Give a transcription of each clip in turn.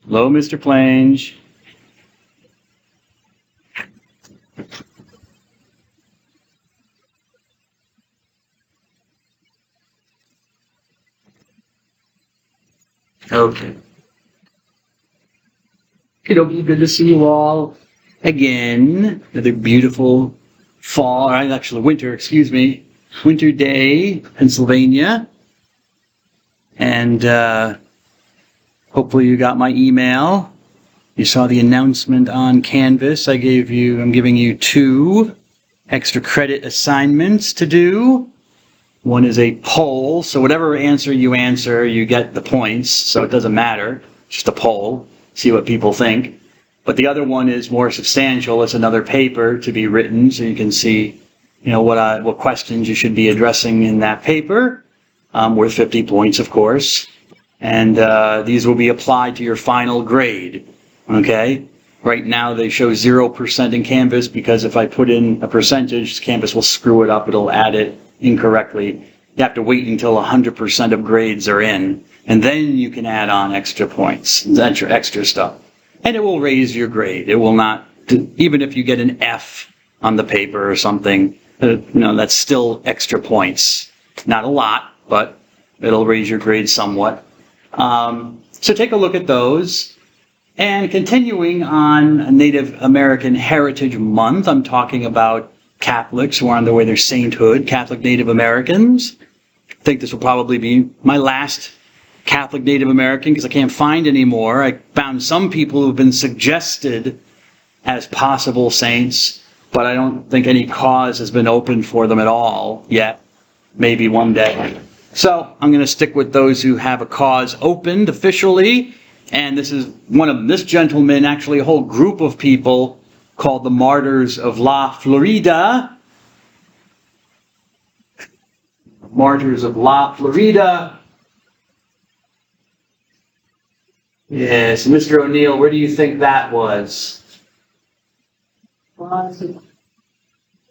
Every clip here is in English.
Hello, Mr. Plange. Okay. It'll be good to see you all again. Another beautiful fall, or actually winter, excuse me, winter day, Pennsylvania. And hopefully you got my email. You saw the announcement on Canvas. I'm giving you 2 extra credit assignments to do. One is a poll, so whatever answer, you get the points, so it doesn't matter. It's just a poll, see what people think. But the other one is more substantial. It's another paper to be written, so you can see, what questions you should be addressing in that paper, worth 50 points, of course. And these will be applied to your final grade, okay? Right now they show 0% in Canvas because if I put in a percentage, Canvas will screw it up. It'll add it incorrectly. You have to wait until 100% of grades are in, and then you can add on extra points. That's your extra stuff. And it will raise your grade. It will not, even if you get an F on the paper or something, that's still extra points. Not a lot, but it'll raise your grade somewhat. So take a look at those. And continuing on Native American Heritage Month, I'm talking about Catholics who are on their way to their sainthood, Catholic Native Americans. I think this will probably be my last Catholic Native American because I can't find any more. I found some people who have been suggested as possible saints, but I don't think any cause has been opened for them at all yet. Maybe one day. So I'm going to stick with those who have a cause opened officially. And this is this gentleman, actually a whole group of people called the Martyrs of La Florida. Martyrs of La Florida. Yes, Mr. O'Neill, where do you think that was?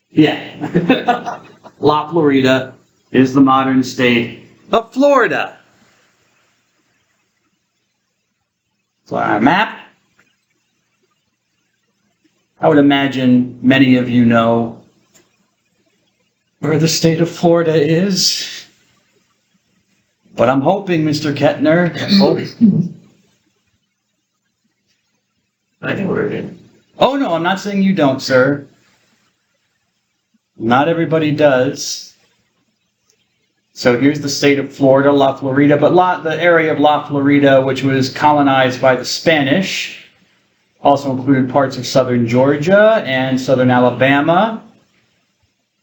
Yeah. La Florida is the modern state of Florida. So our map. I would imagine many of you know where the state of Florida is. But I'm hoping, Mr. Kettner, I think we're good. Oh no, I'm not saying you don't, sir. Not everybody does. So here's the state of Florida, La Florida, but the area of La Florida, which was colonized by the Spanish, also included parts of southern Georgia and southern Alabama.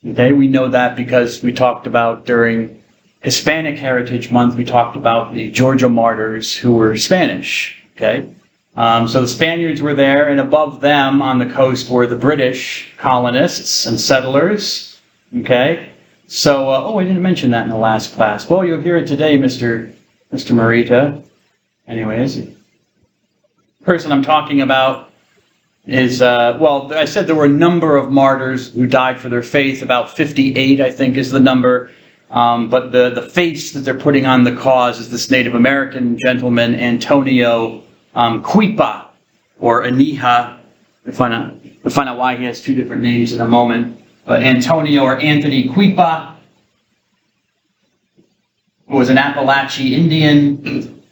Okay, we know that because we talked about during Hispanic Heritage Month, we talked about the Georgia martyrs who were Spanish. Okay, so the Spaniards were there, and above them on the coast were the British colonists and settlers. Okay. So, I didn't mention that in the last class. Well, you'll hear it today, Mr. Morita. Anyways, the person I'm talking about is, I said there were a number of martyrs who died for their faith. About 58, I think, is the number. But the face that they're putting on the cause is this Native American gentleman, Antonio Cuipa, or Aniha. We'll find out why he has 2 different names in a moment. But Antonio or Anthony Cuipa, who was an Appalachian Indian.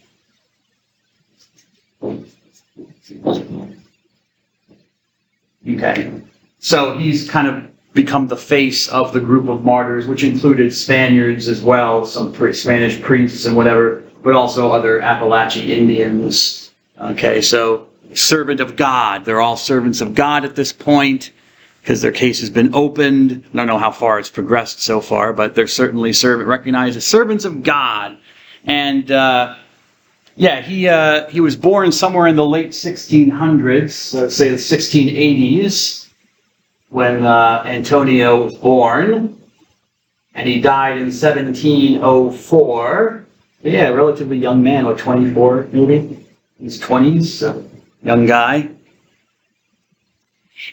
Okay, so he's kind of become the face of the group of martyrs, which included Spaniards as well, some Spanish priests and whatever, but also other Appalachian Indians. Okay, so servant of God. They're all servants of God at this point, because their case has been opened. I don't know how far it's progressed so far, but they're certainly recognized as servants of God. And he was born somewhere in the late 1600s, let's say the 1680s, when Antonio was born. and he died in 1704. But yeah, relatively young man, like 24 maybe, his 20s, so young guy.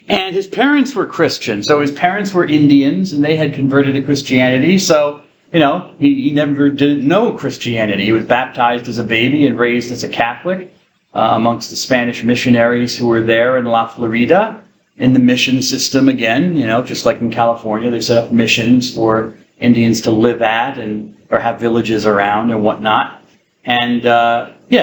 And his parents were Christian, so his parents were Indians, and they had converted to Christianity, so, he never didn't know Christianity. He was baptized as a baby and raised as a Catholic amongst the Spanish missionaries who were there in La Florida, in the mission system again, just like in California, they set up missions for Indians to live at or have villages around and whatnot. And,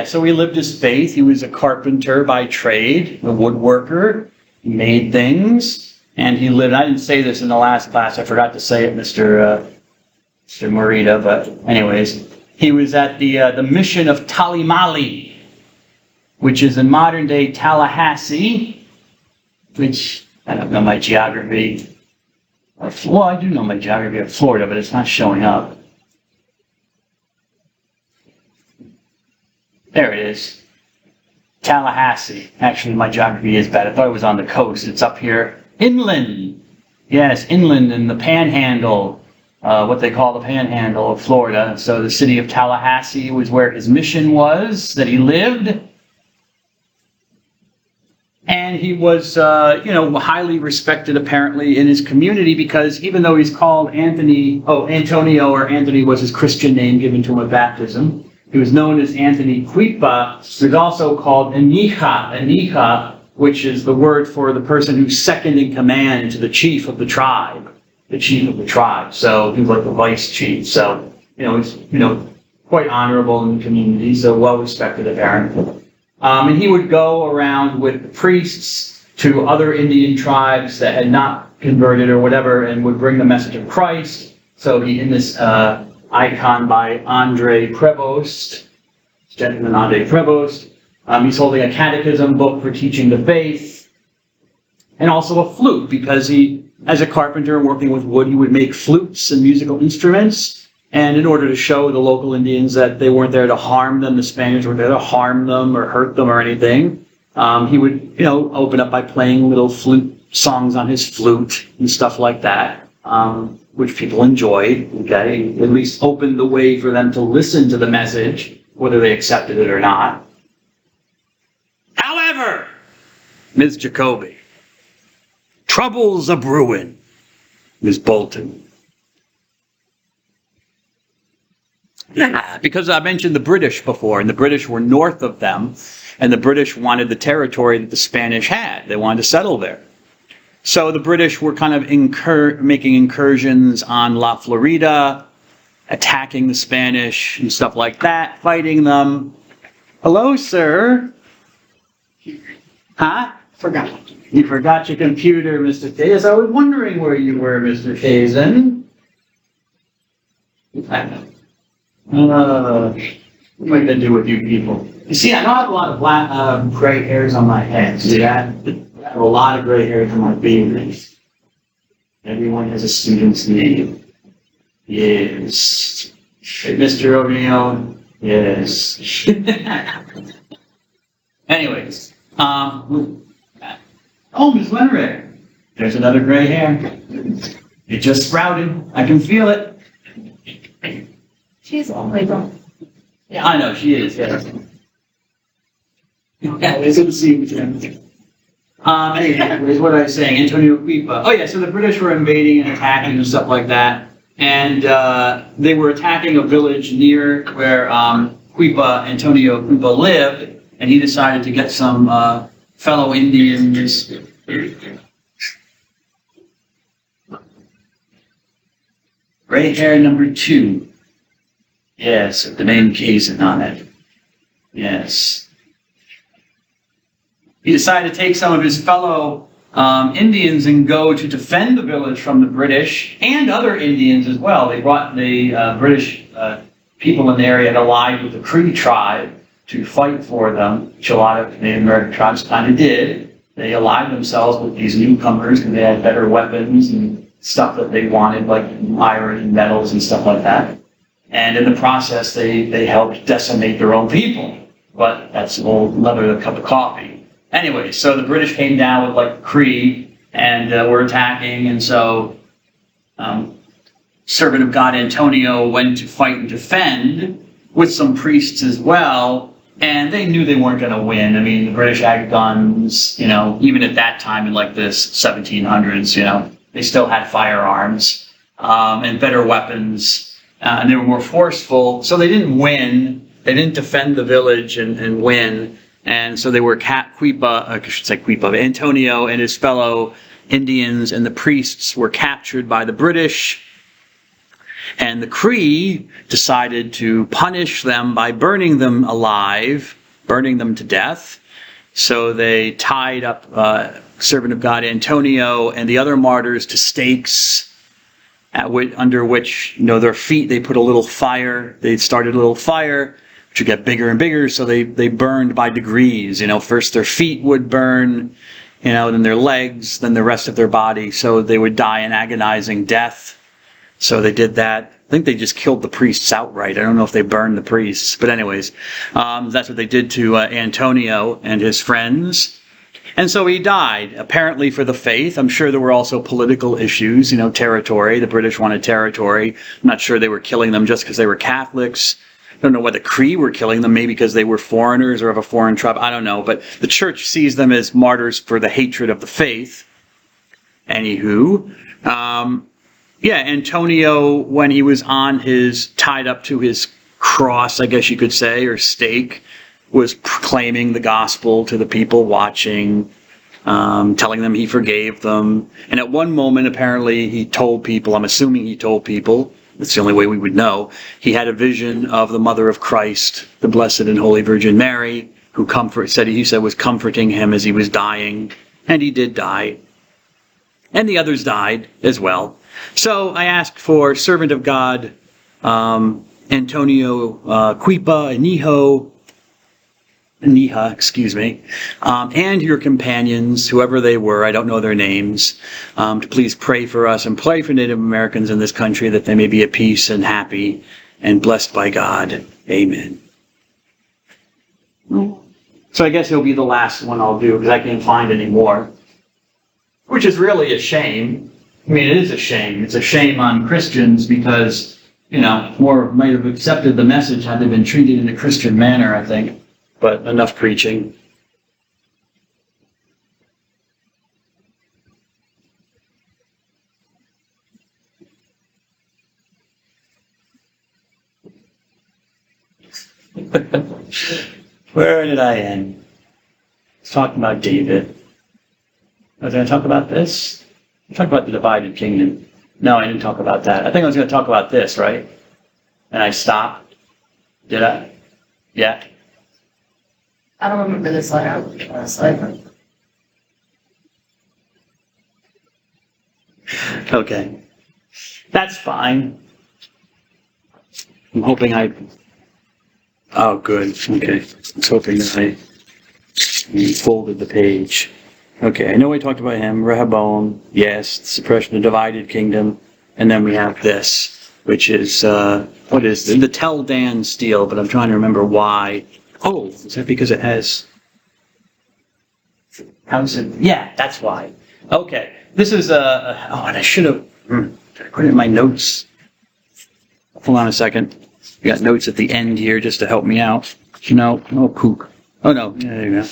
so he lived his faith. He was a carpenter by trade, a woodworker. He made things, and he lived. I didn't say this in the last class. I forgot to say it, Mr. Morita. But anyways, he was at the mission of Talimali, which is in modern-day Tallahassee, which I don't know my geography. Well, I do know my geography of Florida, but it's not showing up. There it is. Tallahassee. Actually, my geography is bad. I thought it was on the coast. It's up here. Inland. Yes, inland in the panhandle. What they call the panhandle of Florida. So the city of Tallahassee was where his mission was, that he lived. And he was, highly respected apparently in his community because even though he's called Antonio, or Anthony was his Christian name given to him at baptism, he was known as Anthony Cuipa. He was also called Enika, which is the word for the person who's second in command to the chief of the tribe. The chief of the tribe. So he was like the vice chief. So, he's, quite honorable in the community, so well respected apparently. And he would go around with priests to other Indian tribes that had not converted or whatever and would bring the message of Christ. So in this icon by Andre Prevost, gentleman Andre Prevost, he's holding a catechism book for teaching the faith, and also a flute, because he, as a carpenter working with wood, he would make flutes and musical instruments. And in order to show the local Indians that they weren't there to harm them, the Spaniards weren't there to harm them or hurt them or anything, he would, open up by playing little flute songs on his flute and stuff like that, which people enjoyed, okay? At least opened the way for them to listen to the message, whether they accepted it or not. However, Ms. Jacoby, troubles a brewing, Ms. Bolton. Because I mentioned the British before, and the British were north of them, and the British wanted the territory that the Spanish had. They wanted to settle there. So the British were kind of making incursions on La Florida, attacking the Spanish and stuff like that, fighting them. Hello, sir. Huh? Forgot. You forgot your computer, Mr. Kazin. I was wondering where you were, Mr. Kazin. What am I going to do with you people? You see, I don't have a lot of black, gray hairs on my head. See that? I have a lot of gray hairs on my fingers. Everyone has a student's name. Yes. Hey, Mr. O'Neill. Yes. Anyways, Ms. Lenrick. There's another gray hair. It just sprouted. I can feel it. She's only from. Yeah, I know, she is, yes. It's good to see you, Jim. Anyways, what I was saying, Antonio Cuipa. Oh yeah, so the British were invading and attacking and stuff like that. And they were attacking a village near where Antonio Cuipa lived, and he decided to get some fellow Indians. Gray hair number 2. Yes, with the name Kazin on it. Yes. He decided to take some of his fellow Indians and go to defend the village from the British and other Indians as well. They brought the British people in the area and allied with the Cree tribe to fight for them, which a lot of Native American tribes kind of did. They allied themselves with these newcomers because they had better weapons and stuff that they wanted, like iron and metals and stuff like that. And in the process, they helped decimate their own people. But that's a whole other cup of coffee. Anyway, so the British came down with like Cree and were attacking. And so servant of God Antonio went to fight and defend with some priests as well, and they knew they weren't going to win. I mean, the British had guns, even at that time in like this 1700s, they still had firearms and better weapons, and they were more forceful, so they didn't win. They didn't defend the village and win, and so they were Antonio and his fellow Indians and the priests were captured by the British, and the Cree decided to punish them by burning them alive, burning them to death. So they tied up servant of God Antonio and the other martyrs to stakes, under which, their feet, they put a little fire. They started a little fire, which would get bigger and bigger, so they burned by degrees. First their feet would burn, then their legs, then the rest of their body, so they would die an agonizing death. So they did that. I think they just killed the priests outright. I don't know if they burned the priests, but anyways, that's what they did to Antonio and his friends. And so he died, apparently for the faith. I'm sure there were also political issues, territory. The British wanted territory. I'm not sure they were killing them just because they were Catholics. I don't know why the Cree were killing them, maybe because they were foreigners or of a foreign tribe. I don't know, but the church sees them as martyrs for the hatred of the faith. Anywho, Antonio, when he was tied up to his cross, I guess you could say, or stake, was proclaiming the gospel to the people watching, telling them he forgave them. And at one moment, apparently, he told people, I'm assuming he told people, that's the only way we would know, he had a vision of the Mother of Christ, the Blessed and Holy Virgin Mary, who he said was comforting him as he was dying. And he did die. And the others died as well. So I asked for servant of God, Antonio Quipa Aniha, and your companions, whoever they were, I don't know their names, to please pray for us and pray for Native Americans in this country that they may be at peace and happy and blessed by God. Amen. So I guess it'll be the last one I'll do because I can't find any more, which is really a shame. I mean, it is a shame. It's a shame on Christians because, more might have accepted the message had they been treated in a Christian manner, I think. But enough preaching. Where did I end? I was talking about David. Was I going to talk about this? I talked about the divided kingdom. No, I didn't talk about that. I think I was going to talk about this, right? And I stopped. Did I? Yeah. I don't remember this letter. Okay. That's fine. I'm hoping Oh, good. Okay. I was hoping that I folded the page. Okay, I know I talked about him. Rehoboam, yes. Suppression of the divided kingdom. And then we have this, which is, what is the Tel Dan steel, but I'm trying to remember why. Oh, is that because it has... How's it? Yeah, that's why. Okay, this is and I should have put it in my notes. Hold on a second. I got notes at the end here just to help me out. No, oh, kook. Oh, no, there you go.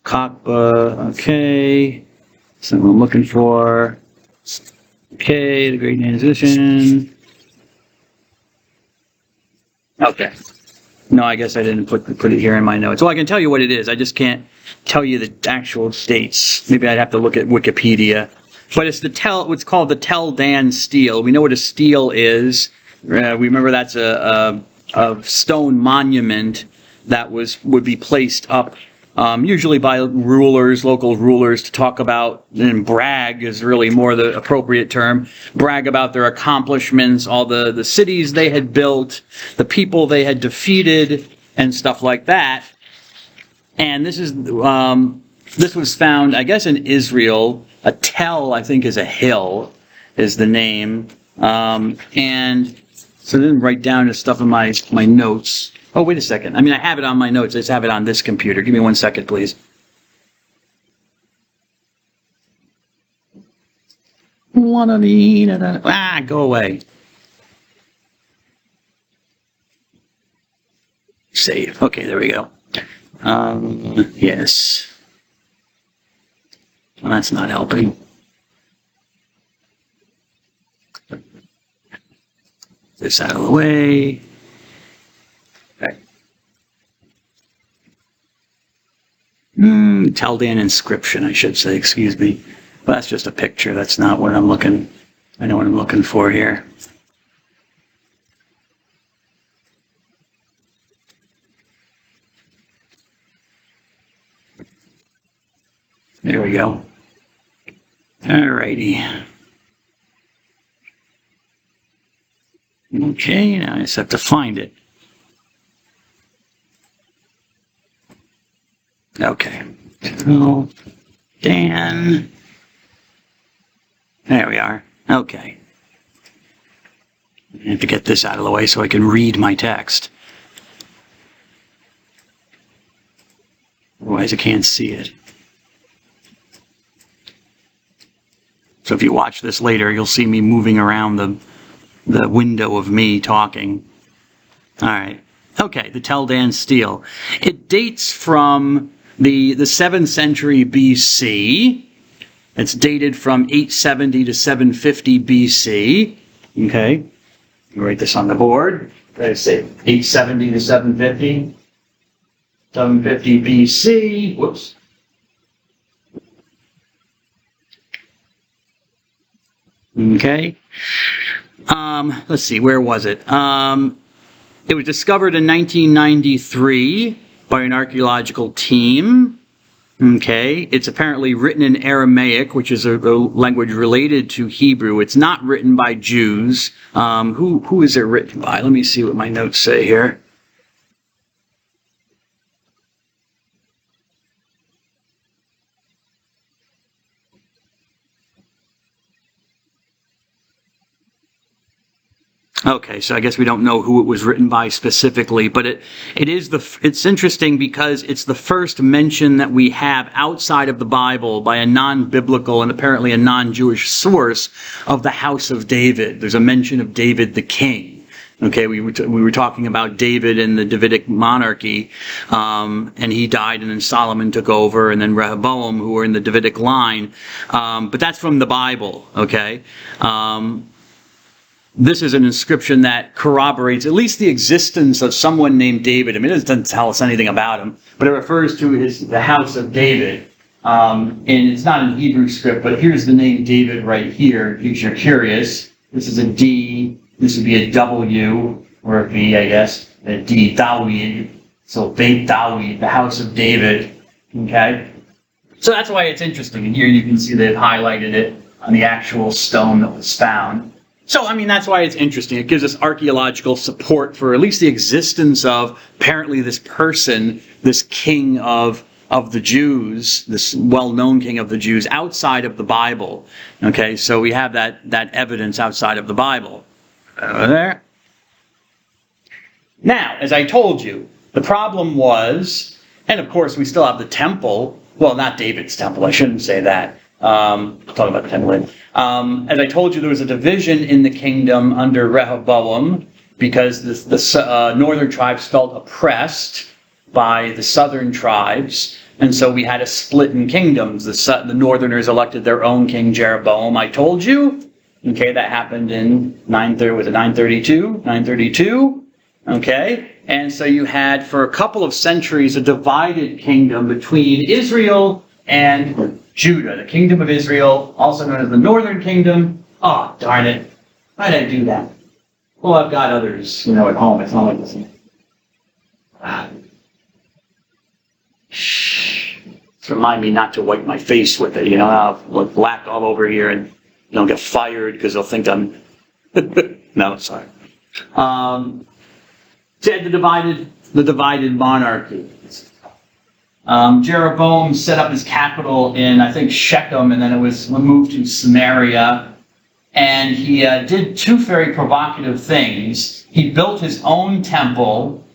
Kakba, okay. That's what I'm looking for. Okay, the great transition. Okay. No, I guess I didn't put it here in my notes. Well, I can tell you what it is. I just can't tell you the actual dates. Maybe I'd have to look at Wikipedia. But it's what's called the Tel Dan stele. We know what a stele is. We remember that's a stone monument that would be placed up usually by rulers, local rulers, to talk about, and brag is really more the appropriate term, brag about their accomplishments, all the cities they had built, the people they had defeated, and stuff like that. And this was found, I guess, in Israel. A tel, I think, is a hill, is the name. And so I didn't write down the stuff in my notes. Oh, wait a second. I mean, I have it on my notes. I just have it on this computer. Give me 1 second, please. Go away. Save. Okay, there we go. Yes. Well, that's not helping. This out of the way. Okay. Teldan inscription, I should say, excuse me. Well, that's just a picture. That's not what I'm looking. I know what I'm looking for here. There we go. Alrighty. Okay, now I just have to find it. Okay. So, Dan. There we are. Okay. I have to get this out of the way so I can read my text. Otherwise I can't see it. So if you watch this later, you'll see me moving around the window of me talking. All right. Okay, the Teldan stele. It dates from the 7th century BC. It's dated from 870 to 750 BC. Okay. You write this on the board. Let's say 870 to 750. 750 BC. Whoops. Okay. Let's see, where was it? It was discovered in 1993 by an archaeological team. Okay. It's apparently written in Aramaic, which is a language related to Hebrew. It's not written by Jews. Who is it written by? Let me see what my notes say here. Okay, so I guess we don't know who it was written by specifically, but it's interesting because it's the first mention that we have outside of the Bible by a non-biblical and apparently a non-Jewish source of the house of David. There's a mention of David the king. Okay, we were talking about David and the Davidic monarchy, and he died, and then Solomon took over, and then Rehoboam, who were in the Davidic line. But that's from the Bible. Okay. This is an inscription that corroborates at least the existence of someone named David. I mean, it doesn't tell us anything about him, but it refers to the house of David. And it's not in Hebrew script, but here's the name David right here, in case you're curious. This is a D, this would be a W, or a V, I guess. A D, Dawid. So Beit Dawid, the house of David. Okay? So that's why it's interesting. And here you can see they've highlighted it on the actual stone that was found. So, I mean, that's why it's interesting. It gives us archaeological support for at least the existence of apparently this person, this king of the Jews, this well-known king of the Jews outside of the Bible. Okay, so we have that evidence outside of the Bible. Over there. Now, as I told you, the problem was, and of course we still have the temple. Well, not David's temple, I shouldn't say that. I'll talk about the temple later. As I told you, there was a division in the kingdom under Rehoboam because the northern tribes felt oppressed by the southern tribes, and so we had a split in kingdoms. The northerners elected their own king, Jeroboam. I told you. Okay, that happened in 932? 932. Okay, and so you had for a couple of centuries a divided kingdom between Israel and Judah, the kingdom of Israel, also known as the northern kingdom. Oh, darn it. Why did I do that? Well, I've got others, at home. It's not like this. Shh. Remind me not to wipe my face with it, I'll look black all over here and don't get fired because they'll think I'm... No, sorry. So the divided monarchy. Jeroboam set up his capital in, I think, Shechem, and then it was moved to Samaria. And he did two very provocative things. He built his own temple,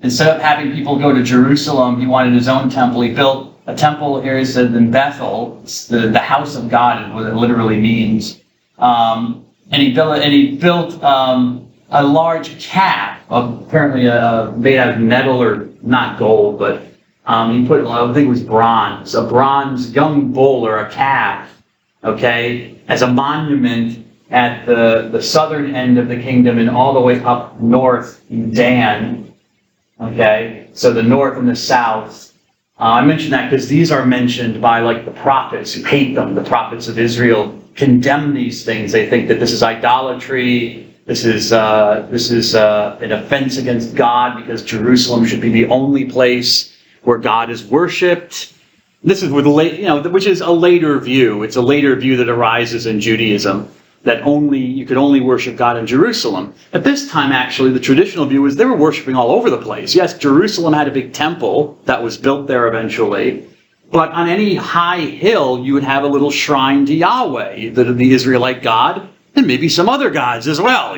instead of having people go to Jerusalem, he wanted his own temple. He built a temple here, he said, in Bethel, the house of God is what it literally means. And he built a large calf, apparently made out of metal or not gold, but he put, I think it was bronze, a bronze young bull or a calf, okay, as a monument at the southern end of the kingdom and all the way up north in Dan, okay, so the north and the south. I mention that because these are mentioned by like the prophets who hate them. The prophets of Israel condemn these things. They think that this is idolatry. This is an offense against God because Jerusalem should be the only place where God is worshipped. This is which is a later view. It's a later view that arises in Judaism, that you could only worship God in Jerusalem. At this time, actually, the traditional view was they were worshiping all over the place. Yes, Jerusalem had a big temple that was built there eventually, but on any high hill, you would have a little shrine to Yahweh, the Israelite God, and maybe some other gods as well,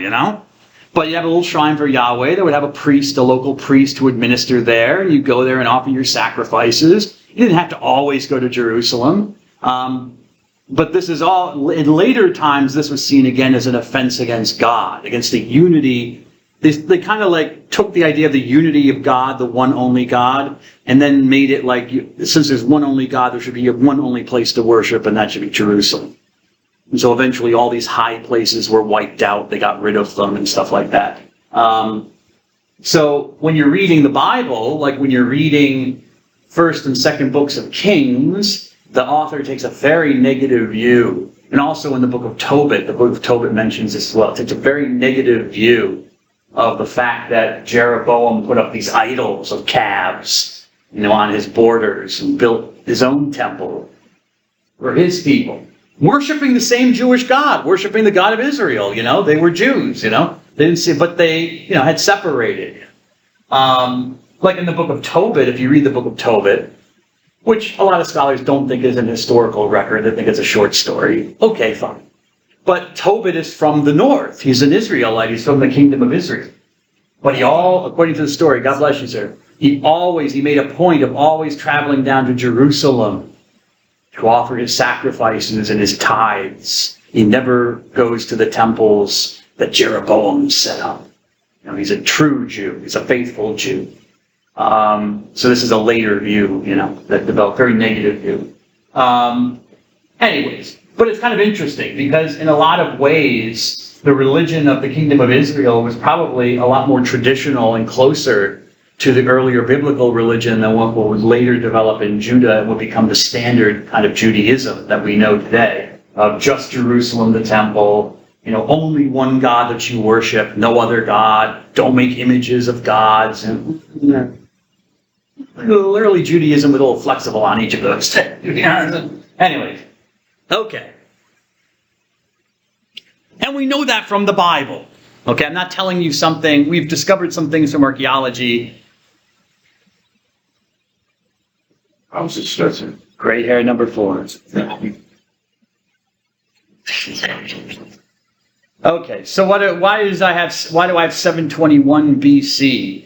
But you have a little shrine for Yahweh that would have a local priest who would minister there, and you go there and offer your sacrifices. You didn't have to always go to Jerusalem. But this is all, in later times, this was seen again as an offense against God, against the unity. They kind of like took the idea of the unity of God, the one only God, and then made it like, since there's one only God, there should be one only place to worship, and that should be Jerusalem. And so eventually all these high places were wiped out. They got rid of them and stuff like that. So when you're reading the Bible, like when you're reading 1st and 2nd books of Kings, the author takes a very negative view. And also in the book of Tobit, the book of Tobit mentions this as well. It takes a very negative view of the fact that Jeroboam put up these idols of calves, on his borders and built his own temple for his people. Worshipping the same Jewish God, worshipping the God of Israel, they were Jews, they didn't see, but they, had separated. Like in the book of Tobit, if you read the book of Tobit, which a lot of scholars don't think is an historical record, they think it's a short story. Okay, fine. But Tobit is from the north. He's an Israelite. He's from the kingdom of Israel. But according to the story, God bless you, sir, he made a point of always traveling down to Jerusalem to offer his sacrifices and his tithes. He never goes to the temples that Jeroboam set up. He's a true Jew. He's a faithful Jew. So this is a later view, that developed, very negative view. Anyways, but it's kind of interesting because in a lot of ways, the religion of the kingdom of Israel was probably a lot more traditional and closer to the earlier biblical religion than what would later develop in Judah and would become the standard kind of Judaism that we know today, of just Jerusalem, the temple, only one God that you worship, no other God, don't make images of gods, and literally Judaism was a little flexible on each of those. Anyways, okay. And we know that from the Bible. Okay, I'm not telling you something. We've discovered some things from archaeology. How's it stretching? Gray hair number 4. Okay, so why do I have 721 BC?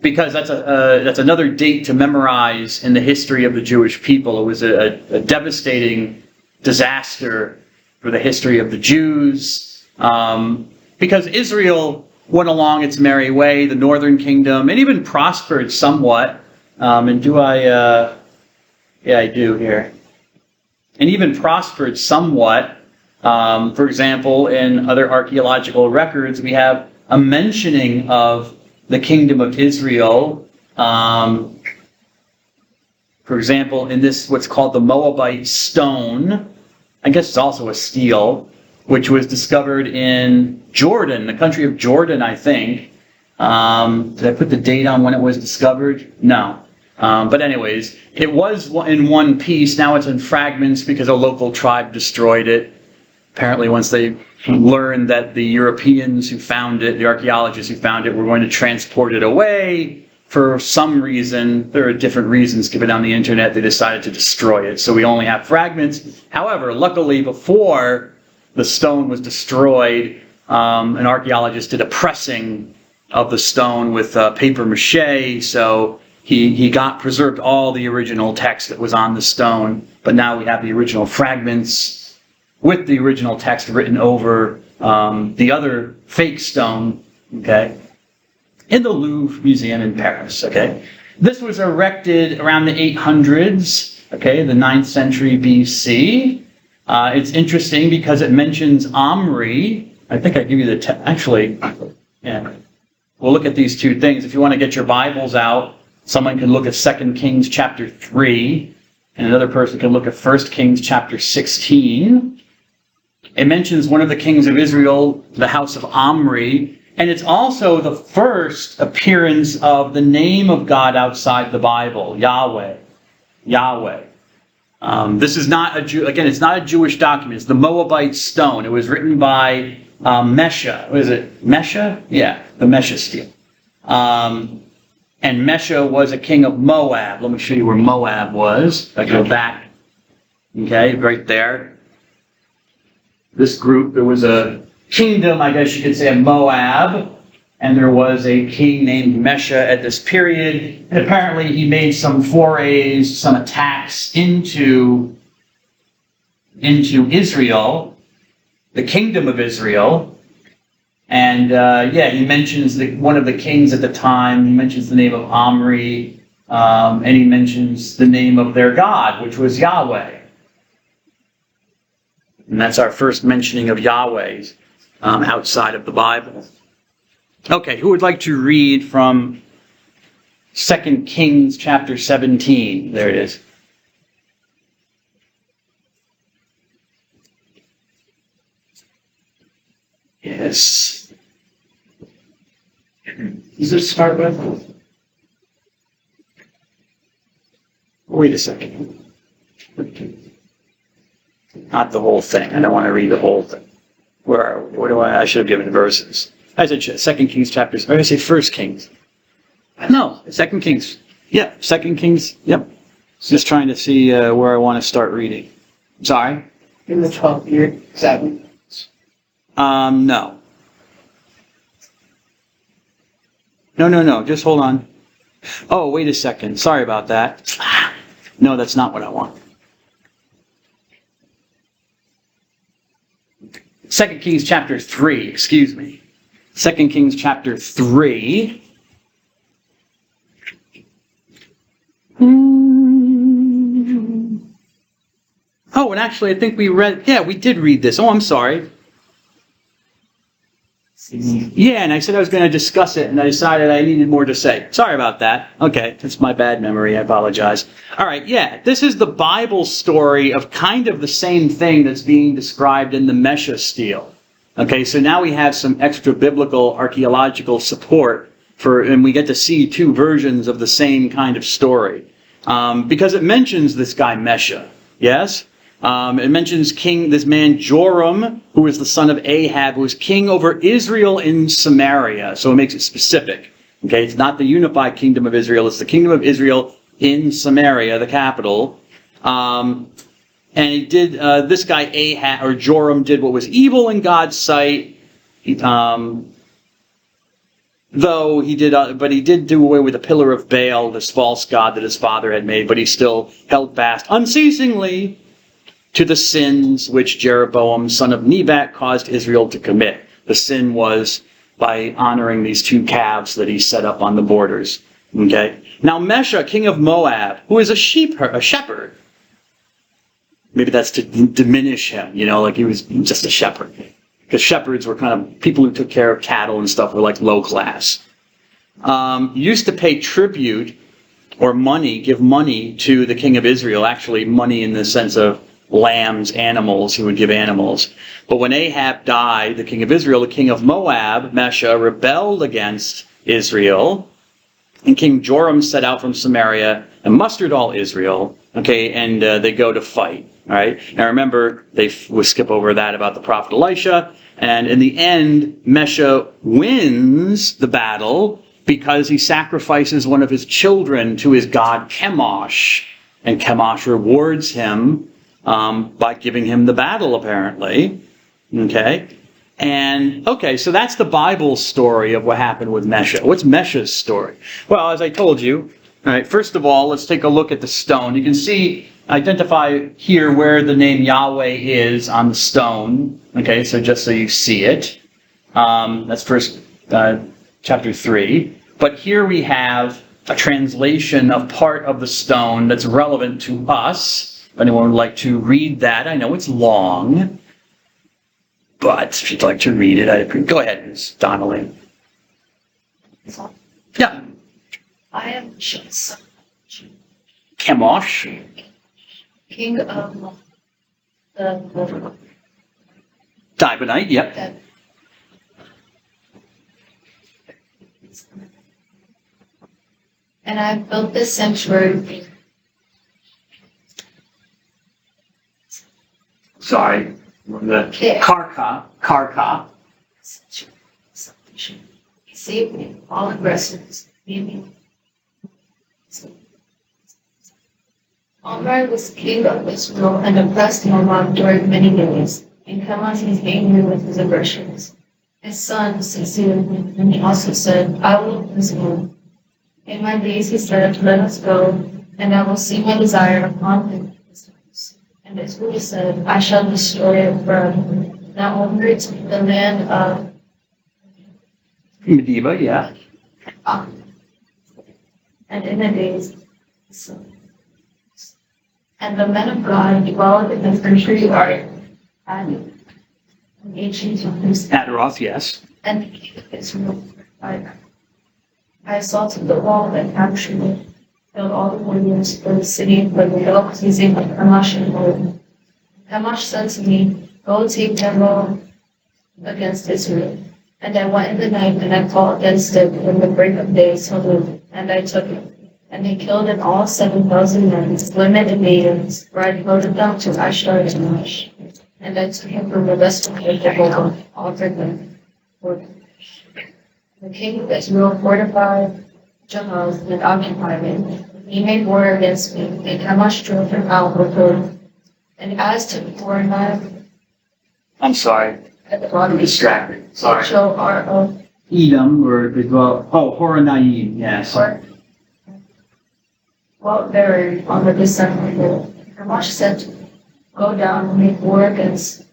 Because that's another date to memorize in the history of the Jewish people. It was a devastating disaster for the history of the Jews, because Israel went along its merry way, the northern kingdom, and even prospered somewhat. And yeah, I do here. And even prospered somewhat. For example, in other archaeological records, we have a mentioning of the kingdom of Israel. For example, in this, what's called the Moabite stone, I guess it's also a stele, which was discovered in Jordan, the country of Jordan, I think. Did I put the date on when it was discovered? No. But anyways, it was in one piece. Now it's in fragments because a local tribe destroyed it. Apparently, once they learned that the Europeans who found it, the archaeologists who found it, were going to transport it away for some reason, there are different reasons given on the internet, they decided to destroy it. So we only have fragments. However, luckily, before the stone was destroyed, an archaeologist did a pressing of the stone with paper mache, so he got preserved all the original text that was on the stone, but now we have the original fragments with the original text written over the other fake stone, okay, in the Louvre Museum in Paris, okay. This was erected around the 800s, okay, the 9th century BC. It's interesting because it mentions Omri. I think I give you the actually, yeah. We'll look at these two things. If you want to get your Bibles out, someone can look at 2 Kings chapter 3, and another person can look at 1 Kings chapter 16. It mentions one of the kings of Israel, the house of Omri, and it's also the first appearance of the name of God outside the Bible, Yahweh. Yahweh. This is not again, it's not a Jewish document. It's the Moabite stone. It was written by Mesha. What is it? Mesha? Yeah, the Mesha stele. And Mesha was a king of Moab. Let me show you where Moab was. If I go back. Okay, right there. This group, there was a kingdom, I guess you could say, of Moab. And there was a king named Mesha at this period. And apparently he made some forays, some attacks into Israel, the kingdom of Israel. And he mentions one of the kings at the time. He mentions the name of Omri, and he mentions the name of their god, which was Yahweh. And that's our first mentioning of Yahweh outside of the Bible. Okay, who would like to read from 2 Kings chapter 17? There it is. Yes. Does it start with? Wait a second. Not the whole thing. I don't want to read the whole thing. Where do I should have given verses. I said 2 Kings chapters. Or did I say 1 Kings? No, 2 Kings. Yeah, 2 Kings. Yep. Just trying to see where I want to start reading. Sorry? In the 12th year, 7. No. No. Just hold on. Oh, wait a second. Sorry about that. No, that's not what I want. 2 Kings chapter 3, excuse me. 2 Kings chapter 3. Oh, and actually, I think we did read this. Oh, I'm sorry. Yeah, and I said I was going to discuss it, and I decided I needed more to say. Sorry about that. Okay, that's my bad memory. I apologize. All right, yeah, this is the Bible story of kind of the same thing that's being described in the Mesha stele. Okay, so now we have some extra biblical archaeological support and we get to see two versions of the same kind of story. Because it mentions this guy Mesha, yes? It mentions this man Joram, who is the son of Ahab, who was king over Israel in Samaria. So it makes it specific. Okay, it's not the unified kingdom of Israel, it's the kingdom of Israel in Samaria, the capital. And he did, this guy Ahab, or Joram, did what was evil in God's sight. Though he did, but he did do away with the pillar of Baal, this false god that his father had made, but he still held fast unceasingly to the sins which Jeroboam, son of Nebat, caused Israel to commit. The sin was by honoring these two calves that he set up on the borders. Okay. Now Mesha, king of Moab, who is a shepherd. Maybe that's to diminish him, like he was just a shepherd. Because shepherds were kind of people who took care of cattle and stuff, were like low class. Used to pay tribute or give money to the king of Israel. Actually, money in the sense of lambs, animals, he would give animals. But when Ahab died, the king of Israel, the king of Moab, Mesha, rebelled against Israel. And King Joram set out from Samaria and mustered all Israel. Okay, and they go to fight. All right. Now remember, we'll skip over that about the prophet Elisha. And in the end, Mesha wins the battle because he sacrifices one of his children to his god Chemosh. And Chemosh rewards him by giving him the battle, apparently. Okay. And, okay, so that's the Bible story of what happened with Mesha. What's Mesha's story? Well, as I told you, all right, first of all, let's take a look at the stone. You can see, identify here where the name Yahweh is on the stone. Okay, so just so you see it. That's first chapter 3. But here we have a translation of part of the stone that's relevant to us. If anyone would like to read that, I know it's long. But if you'd like to read it, I'd appreciate. Go ahead, Ms. Donnelly. Yeah. I am Chemosh, Chemosh. king of the Dibonite, yep. that and I built this sanctuary. Sorry. Karka. He saved me from all aggressors. Omri was king of Israel and oppressed Moab during many days, and Chemosh was angry with his aggressions. His son succeeded him, and he also said, I will oppress him. In my days he said, let us go, and I will see my desire upon him. And Israel said, I shall destroy it forever. Now Omri took the land of Medeba, yeah. and in the days and the men of God dwelled in the country of Ad, ancient times, Adaroth, yes. and the king of Israel. I assaulted the wall and captured it, killed all the warriors for the city, but the elk using of Chemosh and Moab. Chemosh said to me, go take Deborah against Israel. And I went in the night, and I fought against it from the break of day till noon, and I took it. And they killed in all 7,000 men, women and maidens, for I devoted them to Ashtar and Chemosh. And I took him from the rest of the people, offered them. The king of Israel fortified Jahaz and occupied it. He made war against me, and Chemosh drove him out before him. And as to Horonai, I'm sorry. at the bottom of Distracted. Sorry. H-O-R-O, Edom, or, Horonaim, yes. well, buried on the descent of the hill. Chemosh said to me, go down and make war against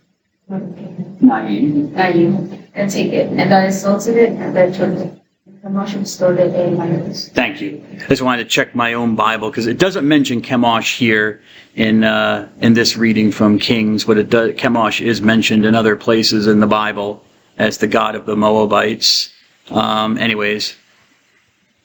Naim. Naim, and take it. And I assaulted it, and I took it. Chemosh restored it in my days. Thank you. I just wanted to check my own Bible because it doesn't mention Chemosh here in this reading from Kings, but it does. Chemosh is mentioned in other places in the Bible as the god of the Moabites. Anyways,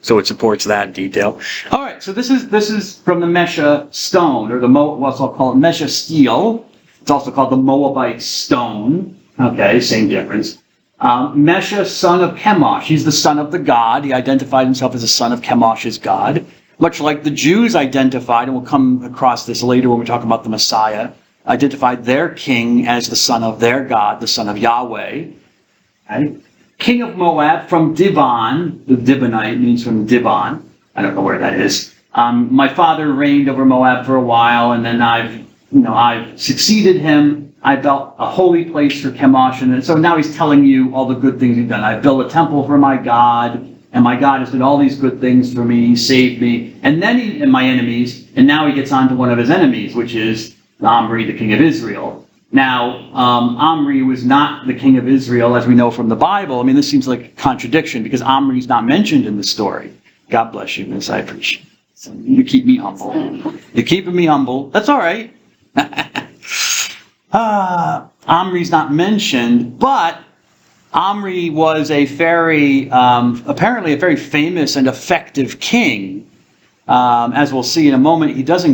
so it supports that detail. All right, so this is from the Mesha stone, or what's I'll call it Mesha stele. It's also called the Moabite stone. Okay, same difference. Mesha, son of Chemosh. He's the son of the god. He identified himself as the son of Chemosh's god. Much like the Jews identified, and we'll come across this later when we talk about the Messiah, identified their king as the son of their god, the son of Yahweh. Okay? King of Moab from Dibon. The Dibonite means from Dibon. I don't know where that is. My father reigned over Moab for a while, and then I've succeeded him. I built a holy place for Chemosh, and so now he's telling you all the good things he's done. I built a temple for my God, and my God has done all these good things for me. He saved me, and then and my enemies, and now he gets on to one of his enemies, which is Omri, the king of Israel. Now, Omri was not the king of Israel, as we know from the Bible. I mean, this seems like a contradiction because Omri is not mentioned in the story. God bless you, Miss. I appreciate it. So you keep me humble. You're keeping me humble. That's all right. Omri's not mentioned, but Omri was a apparently a very famous and effective king. As we'll see in a moment, he gets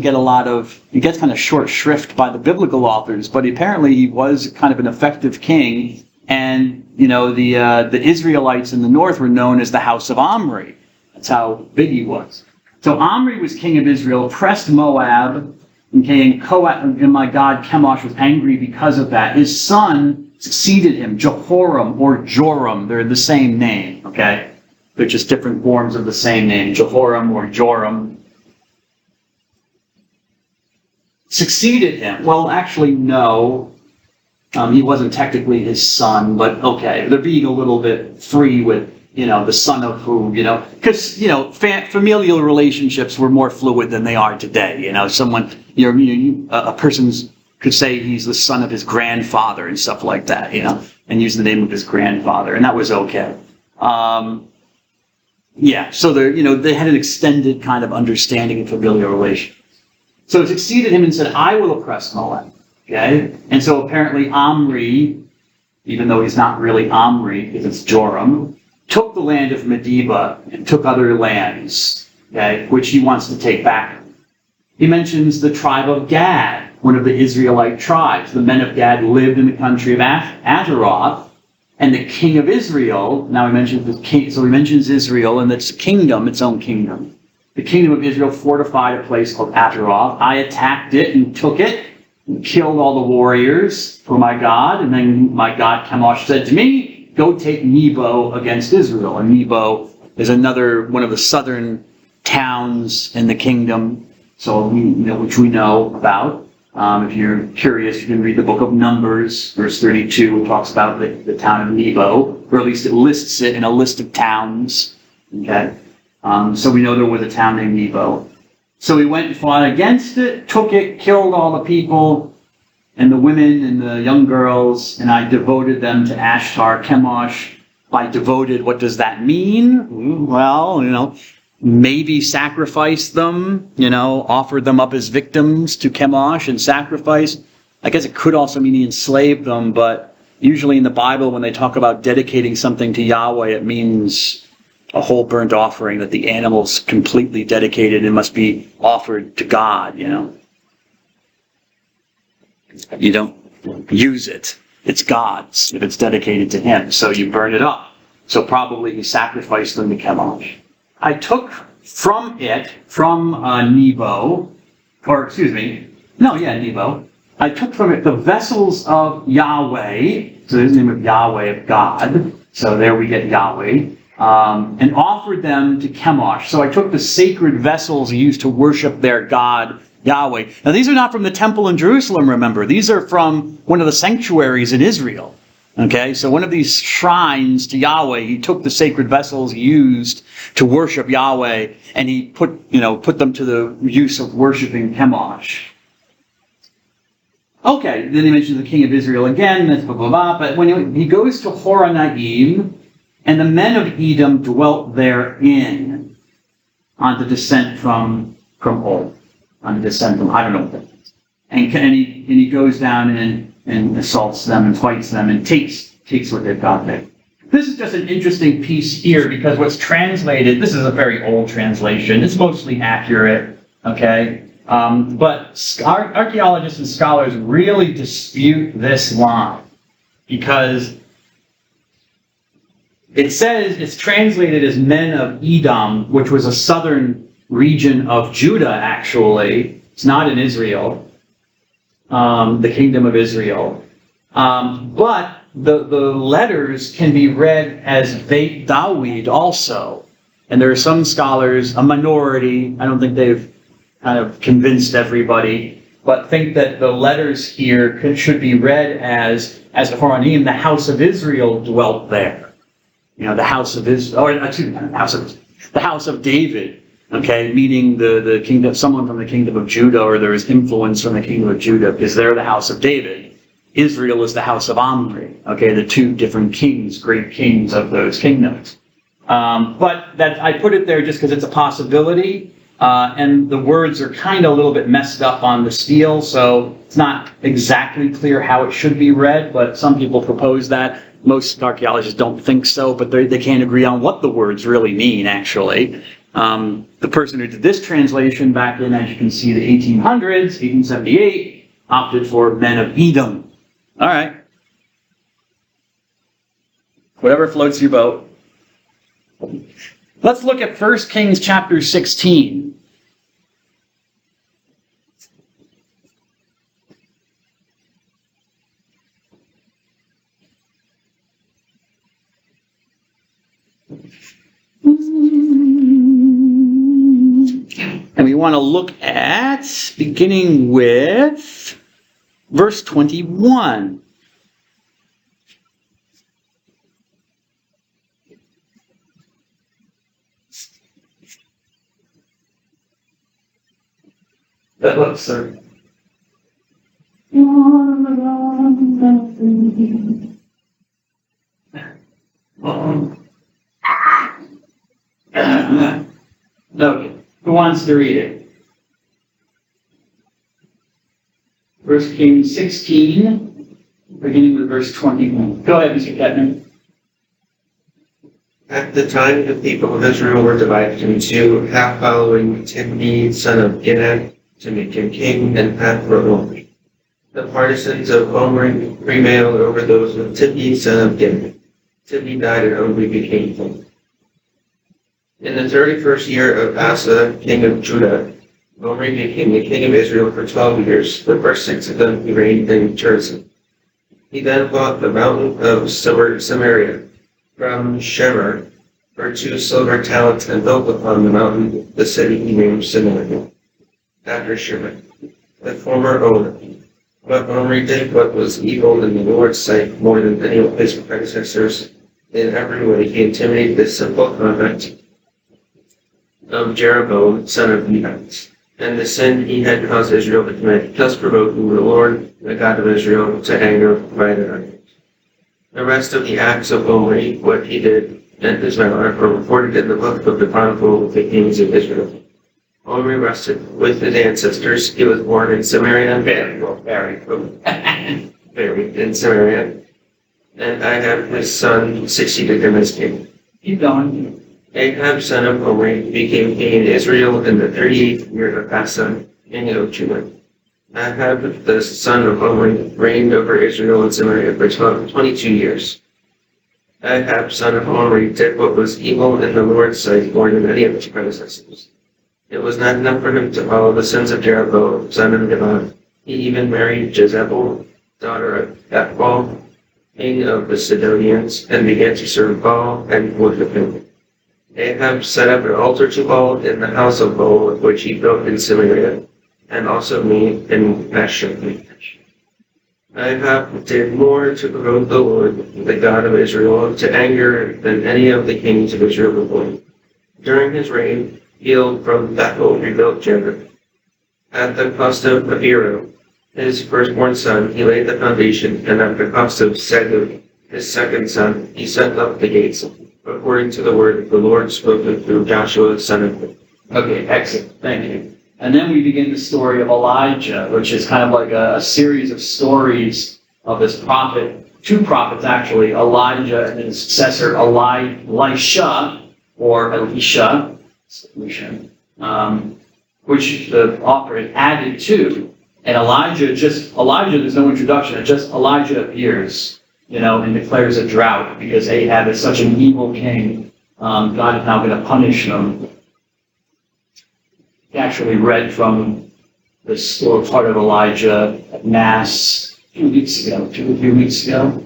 kind of short shrift by the biblical authors, but apparently he was kind of an effective king. And, the Israelites in the north were known as the house of Omri. That's how big he was. So Omri was king of Israel, oppressed Moab. Okay, and my God, Chemosh was angry because of that. His son succeeded him, Jehoram or Joram. They're the same name, okay? They're just different forms of the same name, Jehoram or Joram. Succeeded him. Well, actually, no. He wasn't technically his son, but okay, they're being a little bit free with, the son of who, because, familial relationships were more fluid than they are today. Someone, a person's could say he's the son of his grandfather and stuff like that, and use the name of his grandfather, and that was okay. So they had an extended kind of understanding of familial relations. So it succeeded him and said, I will oppress Moab. Okay? And so apparently Omri, even though he's not really Omri, because it's Joram, took the land of Medeba and took other lands, okay, which he wants to take back. He mentions the tribe of Gad, one of the Israelite tribes. The men of Gad lived in the country of Ataroth, and the king of Israel, now he mentions the king, so he mentions Israel, and its kingdom, its own kingdom. The kingdom of Israel fortified a place called Ataroth. I attacked it and took it, and killed all the warriors for my God, and then my God Chemosh said to me, go take Nebo against Israel. And Nebo is another one of the southern towns in the kingdom, so which we know about. If you're curious, you can read the book of Numbers, verse 32, it talks about the town of Nebo, or at least it lists it in a list of towns. Okay, so we know there was a town named Nebo. So he went and fought against it, took it, killed all the people, and the women and the young girls, and I devoted them to Ashtar Chemosh. By devoted, what does that mean? Well, maybe sacrifice them, offer them up as victims to Chemosh and sacrifice. I guess it could also mean he enslaved them, but usually in the Bible when they talk about dedicating something to Yahweh, it means a whole burnt offering, that the animal's completely dedicated and must be offered to God, You don't use it. It's God's if it's dedicated to him, so you burn it up. So probably he sacrificed them to Chemosh. I took from Nebo, Nebo. I took from it the vessels of Yahweh, so there's the name of Yahweh, of God, so there we get Yahweh, and offered them to Chemosh. So I took the sacred vessels used to worship their God, Yahweh. Now these are not from the temple in Jerusalem, remember. These are from one of the sanctuaries in Israel. Okay, so one of these shrines to Yahweh, he took the sacred vessels used to worship Yahweh, and he put them to the use of worshiping Chemosh. Okay, then he mentions the king of Israel again, that's blah, blah, blah, but when he goes to Horonaim, and the men of Edom dwelt therein, on the descent from On the descent from, I don't know what that is. And he goes down and assaults them and fights them and takes what they've got there. This is just an interesting piece here because what's translated, this is a very old translation, it's mostly accurate, okay? But archaeologists and scholars really dispute this line because it says it's translated as men of Edom, which was a southern region of Judah, actually. It's not in Israel. The kingdom of Israel. But the letters can be read as Beit Dawid also. And there are some scholars, a minority, I don't think they've kind of convinced everybody, but think that the letters here should be read as Horonaim, the house of Israel dwelt there. The house of Israel, or excuse me, the house of David. Okay, meaning the kingdom, someone from the kingdom of Judah, or there is influence from the kingdom of Judah, because they're the house of David. Israel is the house of Omri. Okay, the two different kings, great kings of those kingdoms. But that I put it there just because it's a possibility, and the words are kind of a little bit messed up on the stele, so it's not exactly clear how it should be read, but some people propose that. Most archaeologists don't think so, but they can't agree on what the words really mean, actually. The person who did this translation back in, as you can see, the 1800s, 1878, opted for men of Edom. All right. Whatever floats your boat. Let's look at 1 Kings chapter 16. And we want to look at, beginning with verse 21. Philip, sir. Okay. Who wants to read it? 1 Kings 16, beginning with verse 21. Go ahead, Mr. Kettner. At the time, the people of Israel were divided into two, half following Tibni, son of Gidad, to make him king, and half for Omri. The partisans of Omri prevailed over those of Tibni, son of Gidad. Tibni died and Omri became king. In the 31st year of Asa, king of Judah, Omri became the king of Israel for 12 years. The first 6 of them he reigned in Tirzah. He then bought the mountain of Samaria from Shemer for 2 silver talents and built upon the mountain the city he named Samaria, after Shemer, the former owner. But Omri did what was evil in the Lord's sight more than any of his predecessors. In every way he intimidated the simple conduct of Jeroboam, son of Nebat, and the sin he had caused Israel to commit, thus provoking the Lord, the God of Israel, to anger by their argument. The rest of the acts of Omri, what he did, and his valor, are reported in the book of the Chronicle of the Kings of Israel. Omri rested with his ancestors. He was born in Samaria, buried in Samaria, and Ahab, his son, succeeded him as king. Keep going. Ahab, son of Omri, became king in Israel in the 38th year of Asa, king of Judah. Ahab, the son of Omri, reigned over Israel and Samaria for 22 years. Ahab, son of Omri, did what was evil in the Lord's sight more than any of his predecessors. It was not enough for him to follow the sins of Jeroboam, son of Nebat. He even married Jezebel, daughter of Ethbaal, king of the Sidonians, and began to serve Baal and worship him. Ahab set up an altar to Baal in the house of Baal, which he built in Samaria, and also made in Bethshan. Ahab did more to provoke the Lord, the God of Israel, to anger than any of the kings of Israel before. During his reign, Hiel from Bethel rebuilt Judah. At the cost of Abiro, his firstborn son, he laid the foundation, and at the cost of Segub, his second son, he set up the gates, according to the word of the Lord spoken through Joshua, son of Nun. Okay, excellent. Thank you. And then we begin the story of Elijah, which is kind of like a series of stories of this prophet, 2 prophets actually, Elijah and his successor, Elisha, or Elisha, which the author had added to. And Elijah, there's no introduction, just Elijah appears, and declares a drought because Ahab is such an evil king. God is now going to punish him. He actually read from this little part of Elijah at Mass 2 weeks ago, 2 or 3 weeks ago.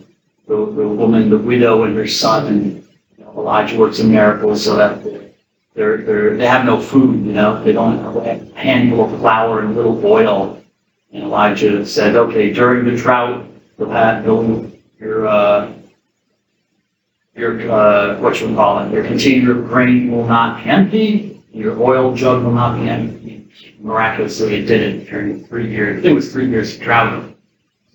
The woman, the widow, and her son, and Elijah works a miracle so that they have no food, they don't have a handful of flour and a little oil. And Elijah said, okay, during the drought, your container of grain will not be empty, your oil jug will not be empty. Miraculously, it didn't during 3 years. I think it was 3 years of drought.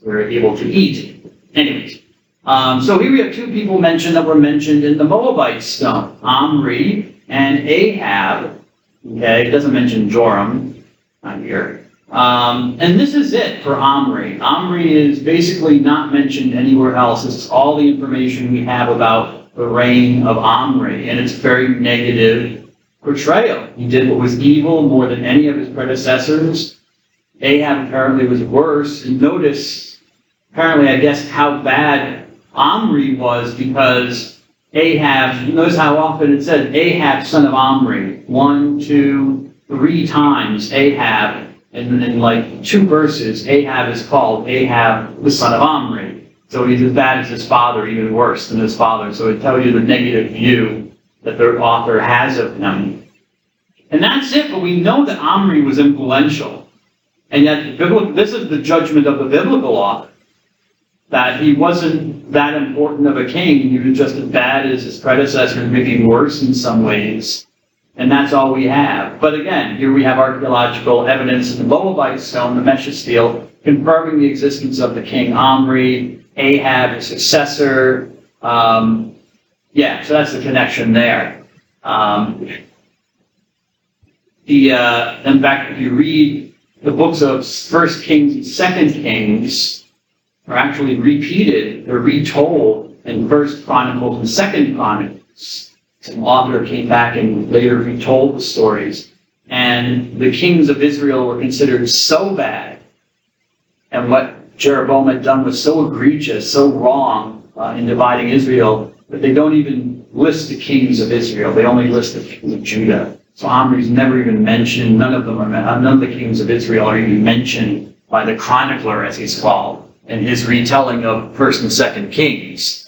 We were able to eat. Anyways, so here we have 2 people that were mentioned in the Moabite stuff, Omri and Ahab. Okay, it doesn't mention Joram on here. And this is it for Omri. Omri is basically not mentioned anywhere else. This is all the information we have about the reign of Omri, and it's very negative portrayal. He did what was evil more than any of his predecessors. Ahab apparently was worse. And notice, apparently, I guess, how bad Omri was because Ahab, notice how often it says Ahab, son of Omri. 1, 2, 3 times Ahab. And in like 2 verses, Ahab is called Ahab, the son of Omri. So he's as bad as his father, even worse than his father. So it tells you the negative view that the author has of him. And that's it, but we know that Omri was influential. And yet, this is the judgment of the biblical author, that he wasn't that important of a king. He was just as bad as his predecessor, maybe worse in some ways. And that's all we have. But again, here we have archaeological evidence in the Moabite stone, the Mesha stele, confirming the existence of the king Omri, Ahab, his successor. Yeah, so that's the connection there. In fact, if you read the books of First Kings and Second Kings, are actually repeated, they're retold in First Chronicles and Second Chronicles. Some author came back and later retold the stories. And the kings of Israel were considered so bad, and what Jeroboam had done was so egregious, so wrong in dividing Israel, that they don't even list the kings of Israel. They only list the kings of Judah. So Omri's never even mentioned. None of the kings of Israel are even mentioned by the chronicler, as he's called, in his retelling of First and Second Kings.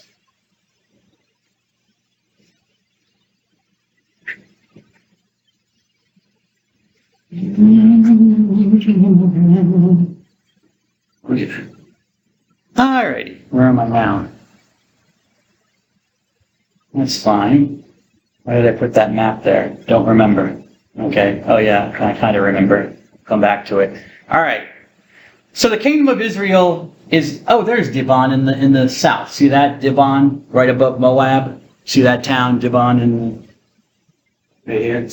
Alrighty, where am I now? That's fine. Why did I put that map there? Don't remember. Okay. Oh yeah, I kind of remember. Come back to it. All right. So the kingdom of Israel is. Oh, there's Dibon in the south. See that Dibon right above Moab? See that town Dibon right here?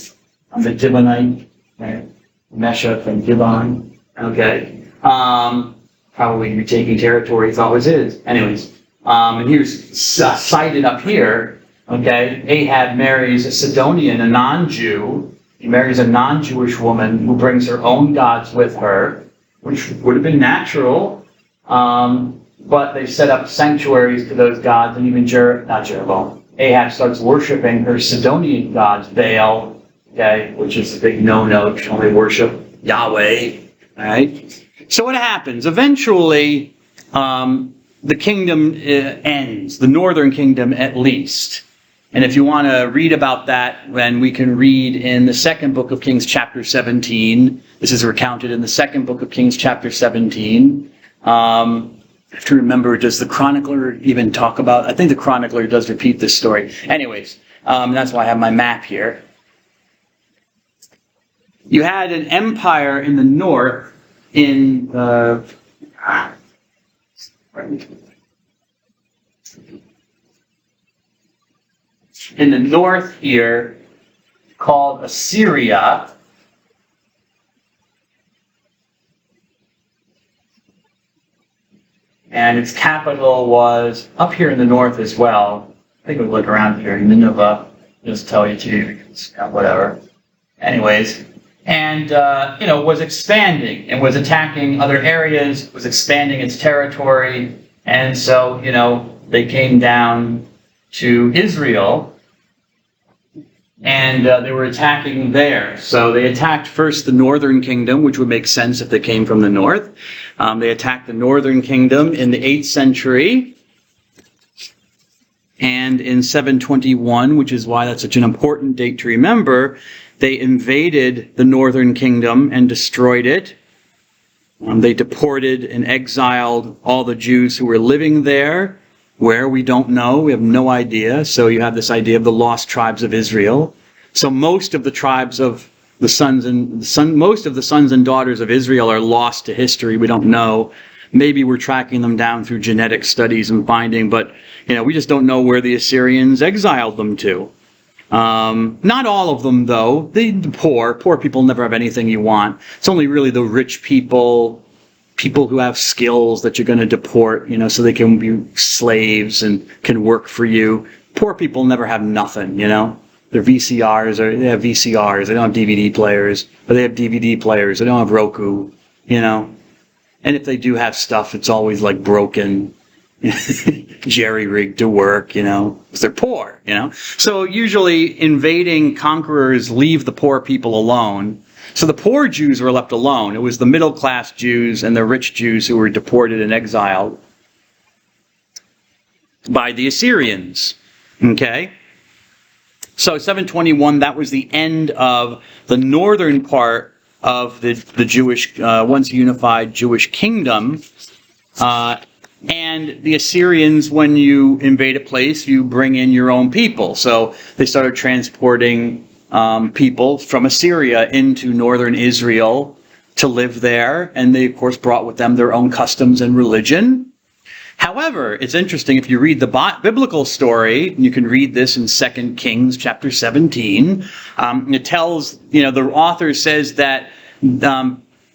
I'm the Dibonite. Right? Mesha from Dibon. Okay. Probably you're taking territory. It always is. Anyways. And here's cited up here. Okay, Ahab marries a Sidonian, a non-Jew. He marries a non-Jewish woman who brings her own gods with her, which would have been natural. But they set up sanctuaries to those gods, and even Jeroboam. Ahab starts worshiping her Sidonian gods, Baal, okay, which is a big no-no. You should only worship Yahweh. All right. So what happens? Eventually, the kingdom ends, the northern kingdom at least. And if you want to read about that, then we can read in the second book of Kings, chapter 17. This is recounted in the second book of Kings, chapter 17. I have to remember, does the chronicler even talk about... I think the chronicler does repeat this story. Anyways, that's why I have my map here. You had an empire in the north in the... in the north here, called Assyria. And its capital was up here in the north as well. I think we look around here, Nineveh, just tell you too, whatever. Anyways, and was expanding and was attacking other areas, was expanding its territory, and so they came down to Israel. And they were attacking there. So they attacked first the northern kingdom, which would make sense if they came from the north. They attacked the northern kingdom in the 8th century. And in 721, which is why that's such an important date to remember, they invaded the northern kingdom and destroyed it. They deported and exiled all the Jews who were living there. Where, we don't know. We have no idea. So you have this idea of the lost tribes of Israel. So most of the tribes of most of the sons and daughters of Israel are lost to history. We don't know. Maybe we're tracking them down through genetic studies and finding, but we just don't know where the Assyrians exiled them to. Not all of them, though. The poor people never have anything you want. It's only really the rich people who have skills that you're going to deport, so they can be slaves and can work for you. Poor people never have nothing, They're VCRs, or they have VCRs. They don't have DVD players, but they have DVD players. They don't have Roku, And if they do have stuff, it's always like broken, jerry-rigged to work, because they're poor, So usually invading conquerors leave the poor people alone. So the poor Jews were left alone. It was the middle-class Jews and the rich Jews who were deported and exiled by the Assyrians. Okay? So 721, that was the end of the northern part of the Jewish, once unified Jewish kingdom. And the Assyrians, when you invade a place, you bring in your own people. So they started transporting people from Assyria into northern Israel to live there, and they, of course, brought with them their own customs and religion. However, it's interesting, if you read the biblical story, and you can read this in 2 Kings chapter 17, it tells, the author says that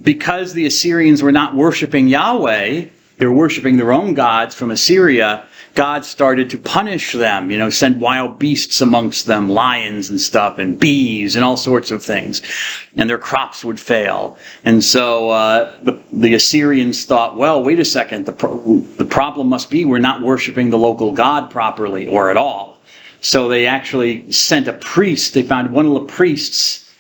because the Assyrians were not worshiping Yahweh, they were worshiping their own gods from Assyria, God started to punish them, send wild beasts amongst them, lions and stuff, and bees and all sorts of things. And their crops would fail. And so the Assyrians thought, well, wait a second, the problem must be we're not worshiping the local god properly or at all. So they actually sent a priest. They found one of the priests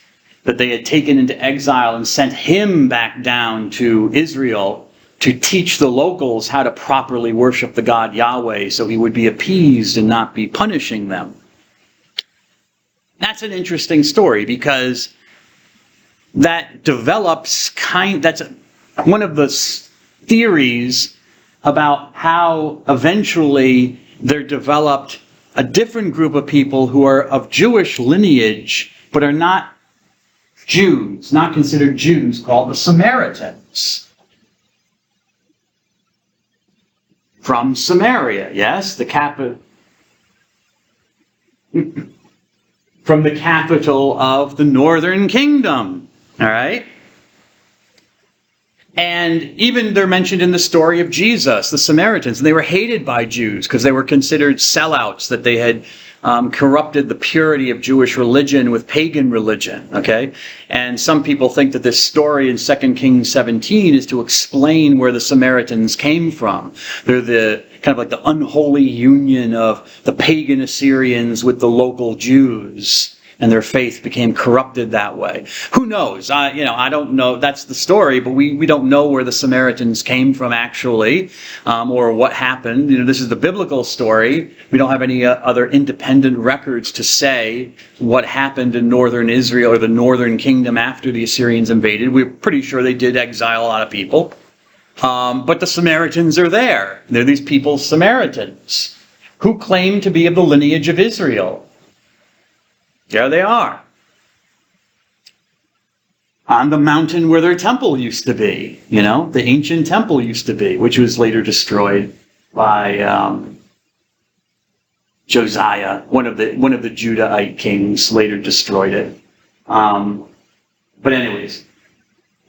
that they had taken into exile and sent him back down to Israel to teach the locals how to properly worship the God Yahweh so he would be appeased and not be punishing them. That's an interesting story because that develops that's one of the theories about how eventually there developed a different group of people who are of Jewish lineage but are not Jews, not considered Jews, called the Samaritans. From Samaria, yes, the capital, from the capital of the northern kingdom, all right? And even they're mentioned in the story of Jesus, the Samaritans, and they were hated by Jews because they were considered sellouts, that they had corrupted the purity of Jewish religion with pagan religion, okay? And some people think that this story in 2 Kings 17 is to explain where the Samaritans came from. They're the kind of like the unholy union of the pagan Assyrians with the local Jews, and their faith became corrupted that way. Who knows? I don't know. That's the story, but we don't know where the Samaritans came from actually, or what happened. This is the biblical story. We don't have any other independent records to say what happened in northern Israel or the northern kingdom after the Assyrians invaded. We're pretty sure they did exile a lot of people. But the Samaritans are there. They're these people's Samaritans who claim to be of the lineage of Israel. There they are. On the mountain where their temple used to be, the ancient temple used to be, which was later destroyed by Josiah, one of the Judahite kings, later destroyed it. But anyways,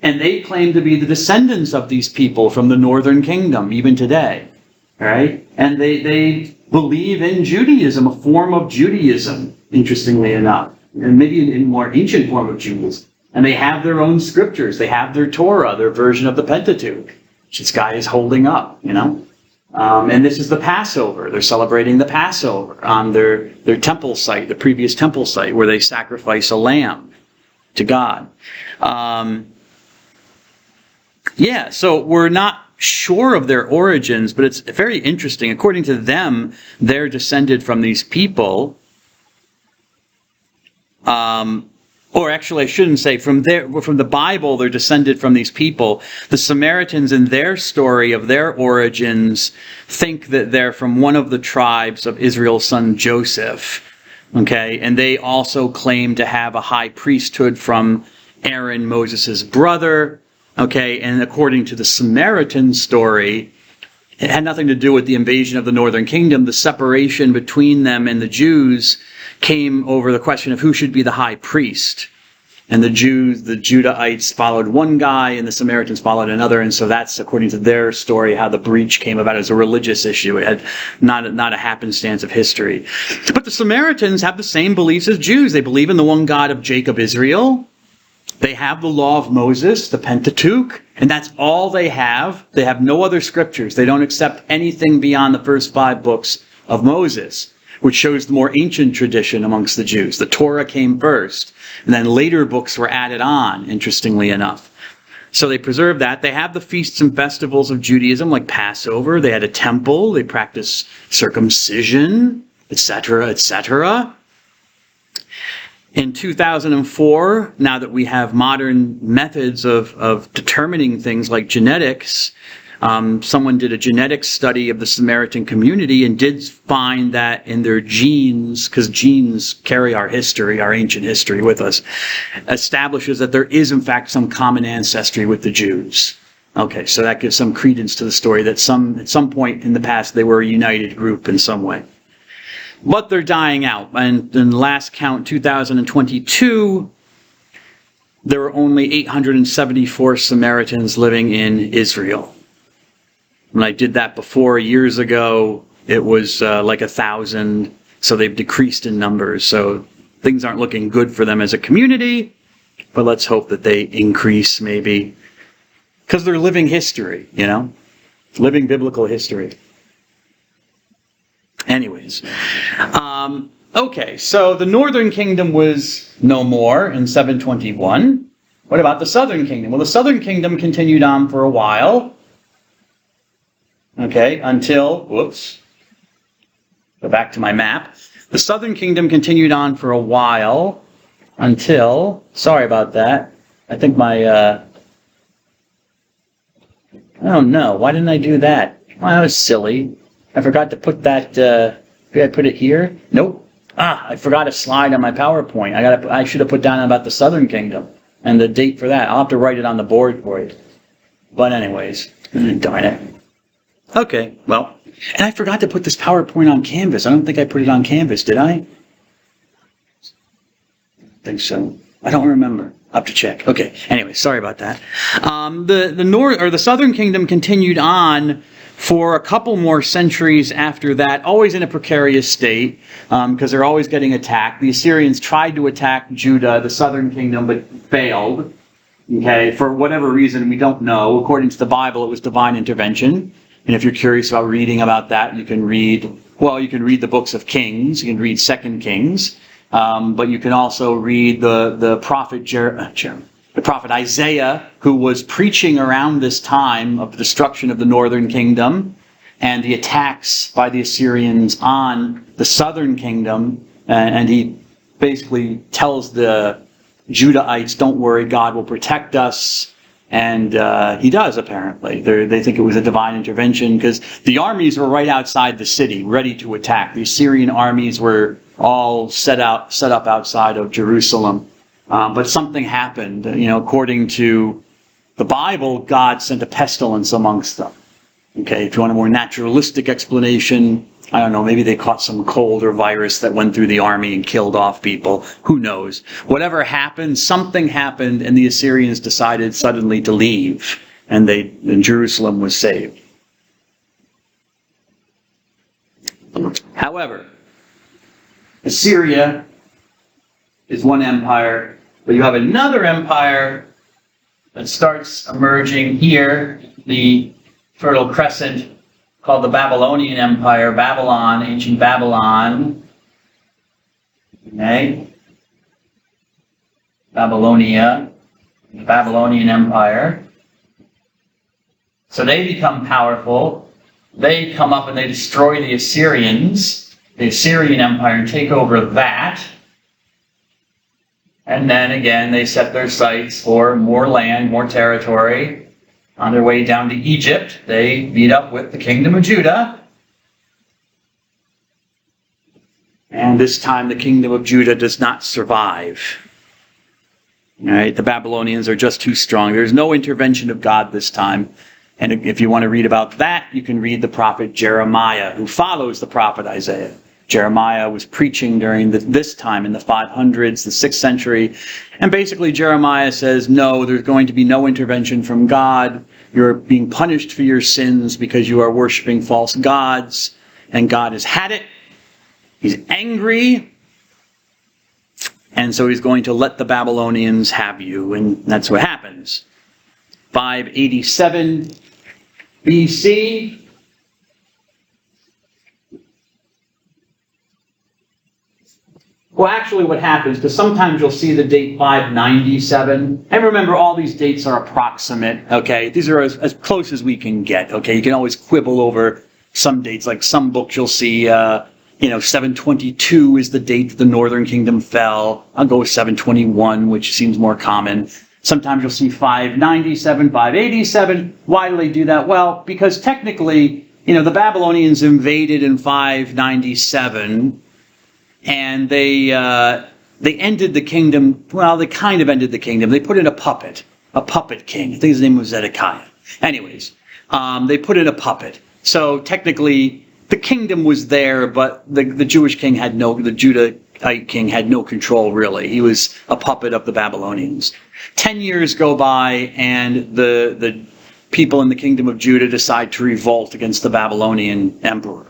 and they claim to be the descendants of these people from the northern kingdom, even today, right? And they believe in Judaism, a form of Judaism, interestingly enough, and maybe in more ancient form of Judaism. And they have their own scriptures. They have their Torah, their version of the Pentateuch, which this guy is holding up, And this is the Passover. They're celebrating the Passover on their temple site, the previous temple site, where they sacrifice a lamb to God. So we're not sure of their origins, but it's very interesting. According to them, they're descended from these people. Or actually, I shouldn't say from the Bible, they're descended from these people. The Samaritans, in their story of their origins, think that they're from one of the tribes of Israel's son Joseph. Okay, and they also claim to have a high priesthood from Aaron, Moses' brother. Okay, and according to the Samaritan story, it had nothing to do with the invasion of the northern kingdom. The separation between them and the Jews came over the question of who should be the high priest. And the Judahites followed one guy and the Samaritans followed another. And so that's, according to their story, how the breach came about as a religious issue. It had not a happenstance of history. But the Samaritans have the same beliefs as Jews. They believe in the one God of Jacob, Israel. They have the law of Moses, the Pentateuch, and that's all they have. They have no other scriptures. They don't accept anything beyond the first 5 books of Moses, which shows the more ancient tradition amongst the Jews. The Torah came first, and then later books were added on, interestingly enough. So they preserve that. They have the feasts and festivals of Judaism, like Passover. They had a temple. They practiced circumcision, etc., etc. In 2004, now that we have modern methods of determining things like genetics, Someone did a genetic study of the Samaritan community and did find that in their genes, because genes carry our history, our ancient history with us, establishes that there is in fact some common ancestry with the Jews. Okay, so that gives some credence to the story that at some point in the past they were a united group in some way. But they're dying out. And in the last count, 2022, there were only 874 Samaritans living in Israel. When I did that before, years ago, it was like 1,000. So they've decreased in numbers. So things aren't looking good for them as a community. But let's hope that they increase maybe. Because they're living history, you know? Living biblical history. Anyways. Okay, so the northern kingdom was no more in 721. What about the southern kingdom? Well, the southern kingdom continued on for a while. Okay, until, whoops. Go back to my map. The southern kingdom continued on for a while until, sorry about that. I think my, oh no, why didn't I do that? Well, that was silly. I forgot to put that, did I put it here? Nope. I forgot a slide on my PowerPoint. I should have put down about the southern kingdom and the date for that. I'll have to write it on the board for you. But anyways, darn it. Okay, well, and I forgot to put this PowerPoint on Canvas. I don't think I put it on Canvas, did I? I think so. I don't remember. I'll have to check. Okay. Anyway, sorry about that. The southern kingdom continued on for a couple more centuries after that, always in a precarious state, because they're always getting attacked. The Assyrians tried to attack Judah, the southern kingdom, but failed. Okay, for whatever reason, we don't know. According to the Bible, it was divine intervention. And if you're curious about reading about that, you can read the books of Kings. You can read 2 Kings. But you can also read the prophet Isaiah, who was preaching around this time of the destruction of the northern kingdom and the attacks by the Assyrians on the southern kingdom. And he basically tells the Judahites, don't worry, God will protect us. And he does, apparently. They think it was a divine intervention because the armies were right outside the city, ready to attack. The Assyrian armies were all set up outside of Jerusalem. But something happened. According to the Bible, God sent a pestilence amongst them. Okay, if you want a more naturalistic explanation, I don't know, maybe they caught some cold or virus that went through the army and killed off people. Who knows? Whatever happened, something happened, and the Assyrians decided suddenly to leave, and Jerusalem was saved. However, Assyria is one empire, but you have another empire that starts emerging here, the Fertile Crescent, called the Babylonian Empire, Babylon, ancient Babylon. Okay? Babylonia, the Babylonian Empire. So they become powerful. They come up and they destroy the Assyrians, the Assyrian Empire, and take over that. And then again, they set their sights for more land, more territory. On their way down to Egypt, they meet up with the kingdom of Judah. And this time the kingdom of Judah does not survive. All right, the Babylonians are just too strong. There's no intervention of God this time. And if you want to read about that, you can read the prophet Jeremiah, who follows the prophet Isaiah. Jeremiah was preaching during this time in the 500s, the 6th century. And basically Jeremiah says, no, there's going to be no intervention from God. You're being punished for your sins because you are worshiping false gods. And God has had it. He's angry. And so he's going to let the Babylonians have you. And that's what happens. 587 BC. Well, actually what happens, because sometimes you'll see the date 597. And remember, all these dates are approximate, okay? These are as close as we can get, okay? You can always quibble over some dates. Like some books you'll see, 722 is the date the northern kingdom fell. I'll go with 721, which seems more common. Sometimes you'll see 597, 587. Why do they do that? Well, because technically, the Babylonians invaded in 597, and they ended the kingdom. Well, they kind of ended the kingdom. They put in a puppet king. I think his name was Zedekiah. Anyways, they put in a puppet. So technically, the kingdom was there, but the Jewish king had the Judahite king had no control, really. He was a puppet of the Babylonians. 10 years go by, and the people in the kingdom of Judah decide to revolt against the Babylonian emperor.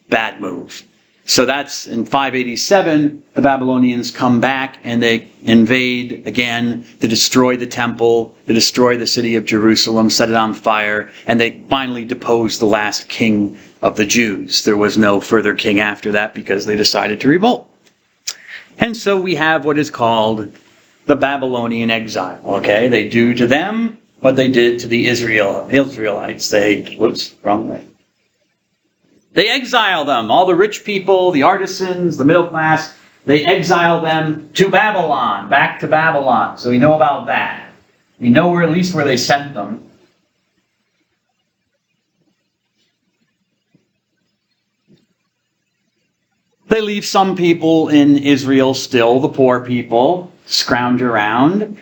Bad move. So that's in 587, the Babylonians come back and they invade again to destroy the temple, to destroy the city of Jerusalem, set it on fire, and they finally depose the last king of the Jews. There was no further king after that because they decided to revolt. And so we have what is called the Babylonian exile. Okay, they do to them what they did to the Israelites. Wrong way. They exile them, all the rich people, the artisans, the middle class, they exile them to Babylon, back to Babylon. So we know about that. We know at least where they sent them. They leave some people in Israel still, the poor people, scrounge around.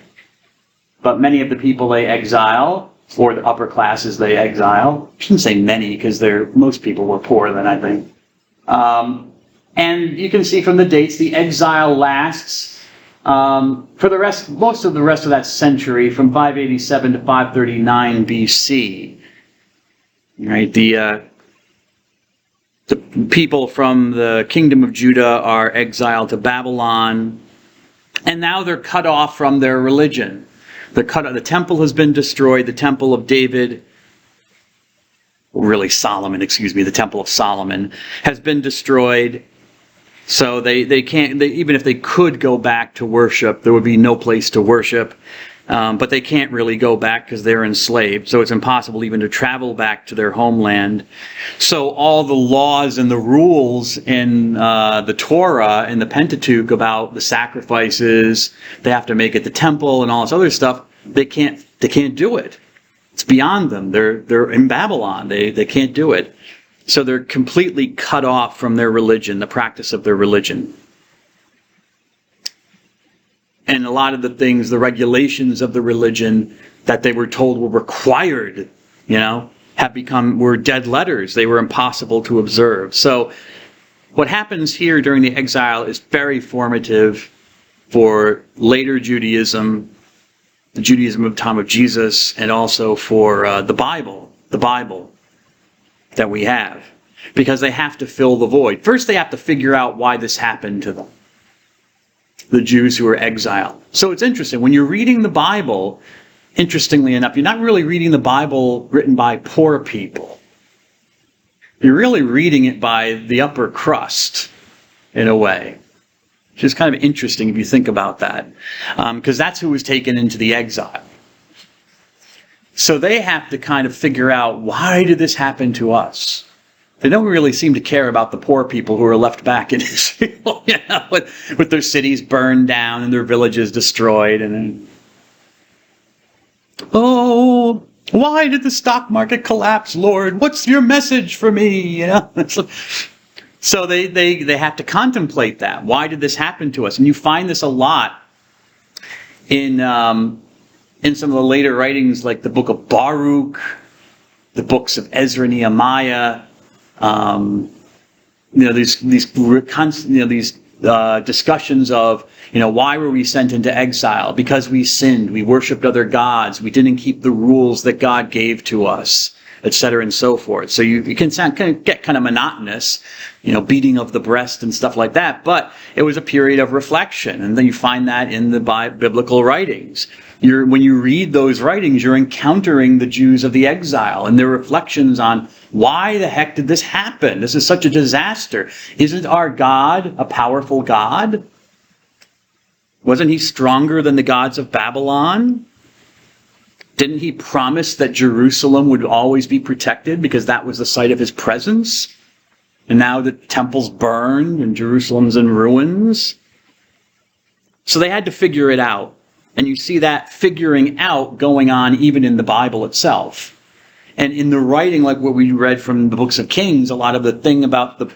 But many of the people they exile, or the upper classes they exile, I shouldn't say many because most people were poor then, I think. And you can see from the dates, the exile lasts for most of the rest of that century, from 587 to 539 BC. Right? The people from the kingdom of Judah are exiled to Babylon, and now they're cut off from their religion. The temple has been destroyed. The temple of David, the temple of Solomon has been destroyed. So they can't, even if they could go back to worship, there would be no place to worship. But they can't really go back because they're enslaved. So it's impossible even to travel back to their homeland. So all the laws and the rules in the Torah and the Pentateuch about the sacrifices they have to make at the temple and all this other stuff, they can't do it. It's beyond them. They're in Babylon. They can't do it. So they're completely cut off from their religion, the practice of their religion. And a lot of the things, the regulations of the religion that they were told were required, were dead letters. They were impossible to observe. So what happens here during the exile is very formative for later Judaism, the Judaism of the time of Jesus, and also for the Bible that we have. Because they have to fill the void. First, they have to figure out why this happened to them. The Jews who were exiled. So it's interesting. When you're reading the Bible, interestingly enough, you're not really reading the Bible written by poor people. You're really reading it by the upper crust, in a way. Which is kind of interesting if you think about that. Because that's who was taken into the exile. So they have to kind of figure out, why did this happen to us? They don't really seem to care about the poor people who are left back in Israel, with their cities burned down and their villages destroyed. Oh, why did the stock market collapse, Lord? What's your message for me? So they have to contemplate that. Why did this happen to us? And you find this a lot in some of the later writings, like the book of Baruch, the books of Ezra and Nehemiah. These discussions of, why were we sent into exile? Because we sinned, we worshipped other gods, we didn't keep the rules that God gave to us, etc. and so forth. So you can get kind of monotonous, beating of the breast and stuff like that. But it was a period of reflection, and then you find that in the biblical writings. When you read those writings, you're encountering the Jews of the exile and their reflections on, why the heck did this happen? This is such a disaster. Isn't our God a powerful God? Wasn't he stronger than the gods of Babylon? Didn't he promise that Jerusalem would always be protected because that was the site of his presence? And now the temple's burned and Jerusalem's in ruins. So they had to figure it out. And you see that figuring out going on even in the Bible itself. And in the writing, like what we read from the books of Kings, a lot of the thing about the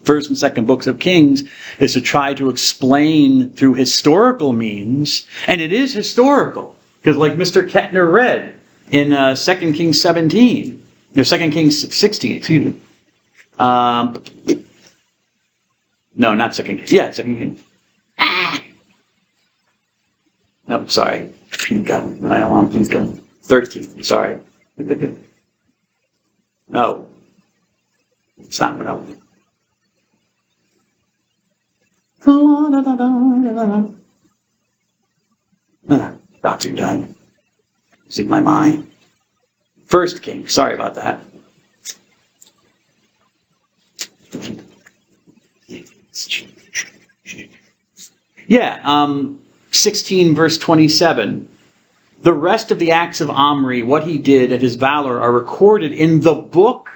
first and second books of Kings is to try to explain through historical means. And it is historical. Because like Mr. Kettner read in 2 Kings 17, or 2 Kings 16, excuse me. No, not 2 Kings. Yeah, 2 Kings. No, sorry. My alarm, please go. 13, sorry. No. It's not what I want. Dr. Dunn. It's in my mind. First King. Sorry about that. Yeah, 16 verse 27. The rest of the acts of Omri, what he did and his valor, are recorded in the book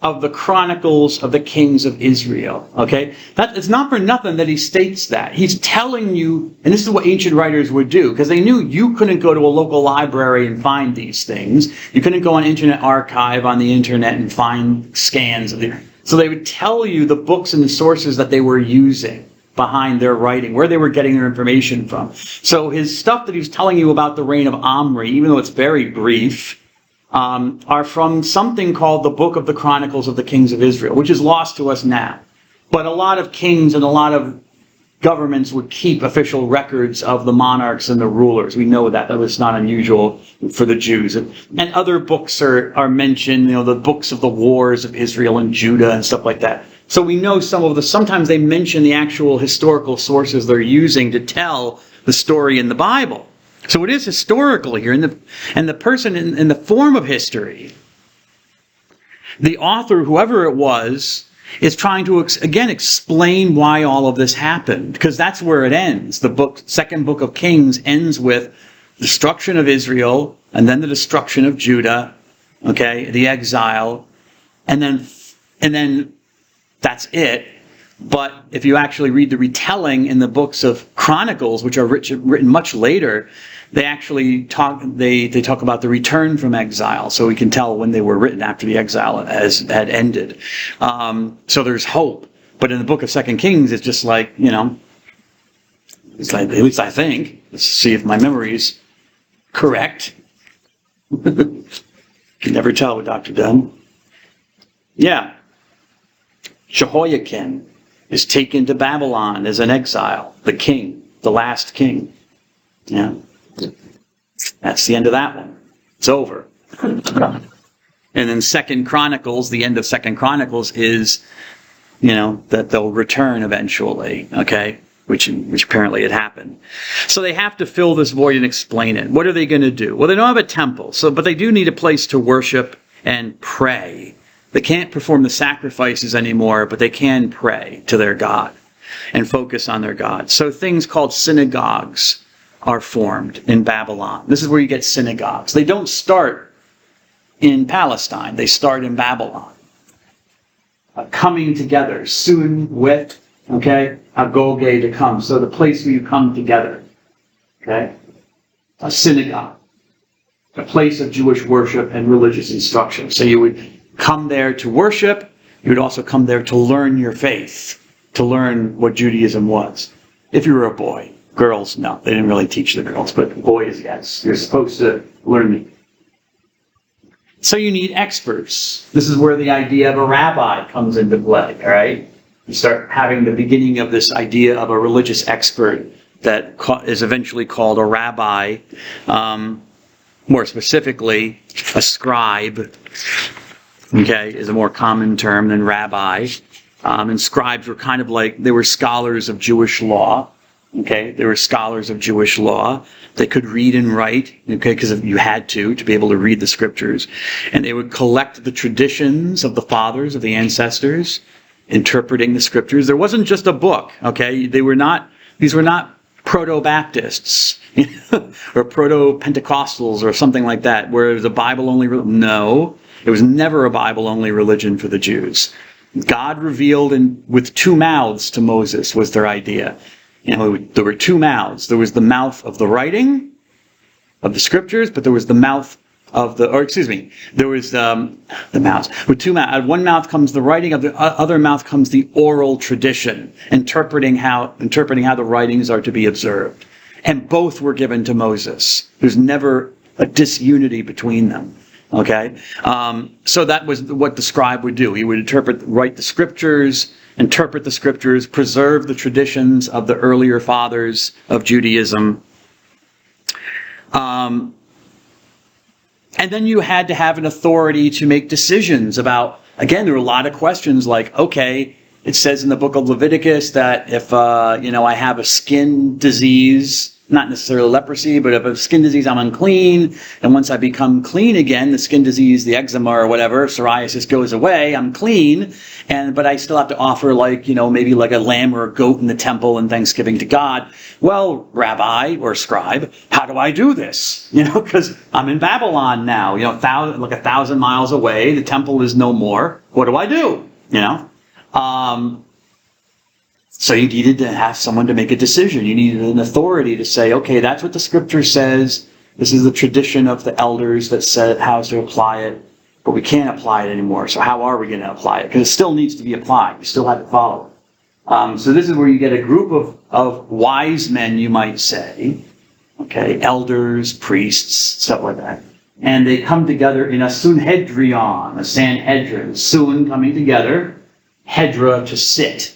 of the Chronicles of the Kings of Israel. Okay? It's not for nothing that he states that. He's telling you, and this is what ancient writers would do, because they knew you couldn't go to a local library and find these things. You couldn't go on Internet Archive on the internet and find scans of it. So they would tell you the books and the sources that they were using behind their writing, where they were getting their information from. So his stuff that he was telling you about the reign of Omri, even though it's very brief, are from something called the Book of the Chronicles of the Kings of Israel, which is lost to us now. But a lot of kings and a lot of governments would keep official records of the monarchs and the rulers. We know that. That was not unusual for the Jews. And other books are mentioned, the books of the wars of Israel and Judah and stuff like that. So we know sometimes they mention the actual historical sources they're using to tell the story in the Bible. So it is historical here, and the person in the form of history, the author, whoever it was, is trying to again explain why all of this happened, because that's where it ends. The second book of Kings ends with the destruction of Israel, and then the destruction of Judah, okay, the exile, and then that's it. But if you actually read the retelling in the books of Chronicles, which are written much later, they actually talk about the return from exile. So we can tell when they were written after the exile had ended. So there's hope. But in the book of 2 Kings, it's just like, it's like, at least I think, let's see if my memory is correct. Can never tell with Dr. Dunn. Yeah. Jehoiakim is taken to Babylon as an exile, the king, the last king. Yeah. That's the end of that one. It's over. And then 2 Chronicles, the end of 2 Chronicles is, that they'll return eventually, okay? Which apparently had happened. So they have to fill this void and explain it. What are they going to do? Well, they don't have a temple, but they do need a place to worship and pray. They can't perform the sacrifices anymore, but they can pray to their God and focus on their God. So things called synagogues are formed in Babylon. This is where you get synagogues. They don't start in Palestine. They start in Babylon. Coming together, soon with, agoge to come. So the place where you come together. Okay? A synagogue. A place of Jewish worship and religious instruction. So you would come there to worship. You would also come there to learn your faith, to learn what Judaism was. If you were a boy. Girls, no. They didn't really teach the girls, but boys, yes. You're supposed to learn it. So you need experts. This is where the idea of a rabbi comes into play, all right? You start having the beginning of this idea of a religious expert that is eventually called a rabbi. More specifically, a scribe. Okay, is a more common term than rabbi. And scribes were kind of like, they were scholars of Jewish law. Okay, they were scholars of Jewish law. They could read and write, okay, because you had to be able to read the scriptures. And they would collect the traditions of the fathers, of the ancestors, interpreting the scriptures. There wasn't just a book, okay? These were not proto-Baptists or proto-Pentecostals or something like that, where it was a Bible-only religion. No, it was never a Bible-only religion for the Jews. God revealed with two mouths to Moses was their idea. There were two mouths. There was the mouth of the writing, of the scriptures, but there was the mouth of the, or excuse me, there was the mouths. With two mouths, out of one mouth comes the writing, of the other mouth comes the oral tradition, interpreting how the writings are to be observed. And both were given to Moses. There's never a disunity between them. Okay? So that was what the scribe would do. He would write the scriptures, interpret the scriptures, preserve the traditions of the earlier fathers of Judaism. And then you had to have an authority to make decisions about, again, there were a lot of questions like, okay, it says in the book of Leviticus that if, I have a skin disease, not necessarily leprosy, but if a skin disease, I'm unclean. And once I become clean again, the skin disease, the eczema or whatever, psoriasis goes away, I'm clean. But I still have to offer maybe like a lamb or a goat in the temple and thanksgiving to God. Well, rabbi or scribe, how do I do this? Because I'm in Babylon now, 1,000 miles away. The temple is no more. What do I do? So you needed to have someone to make a decision. You needed an authority to say, okay, that's what the scripture says. This is the tradition of the elders that said how to apply it, but we can't apply it anymore. So how are we going to apply it? Because it still needs to be applied. You still have to follow it. So this is where you get a group of wise men, you might say, okay, elders, priests, stuff like that. And they come together in a Sanhedrion, a Sanhedrin. Sun coming together, Hedra to sit.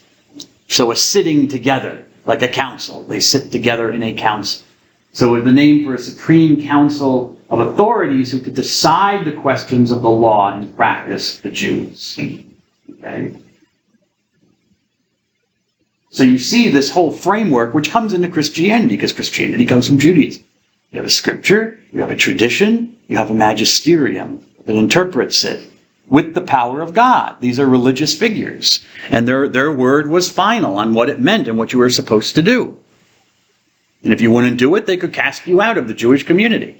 So a sitting together, like a council. They sit together in a council. So the name for a supreme council of authorities who could decide the questions of the law and practice the Jews. Okay? So you see this whole framework, which comes into Christianity, because Christianity comes from Judaism. You have a scripture, you have a tradition, you have a magisterium that interprets it with the power of God. These are religious figures. And their word was final on what it meant and what you were supposed to do. And if you wouldn't do it, they could cast you out of the Jewish community.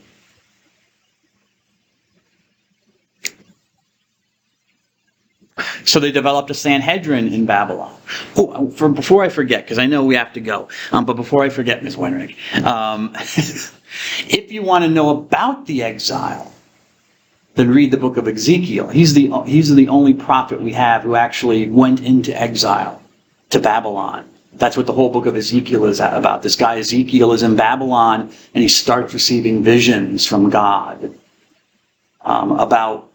So they developed a Sanhedrin in Babylon. Before I forget, because I know we have to go, but before I forget, Ms. Weinrich, if you want to know about the exile, then read the book of Ezekiel. He's the only prophet we have who actually went into exile to Babylon. That's what the whole book of Ezekiel is about. This guy Ezekiel is in Babylon, and he starts receiving visions from God about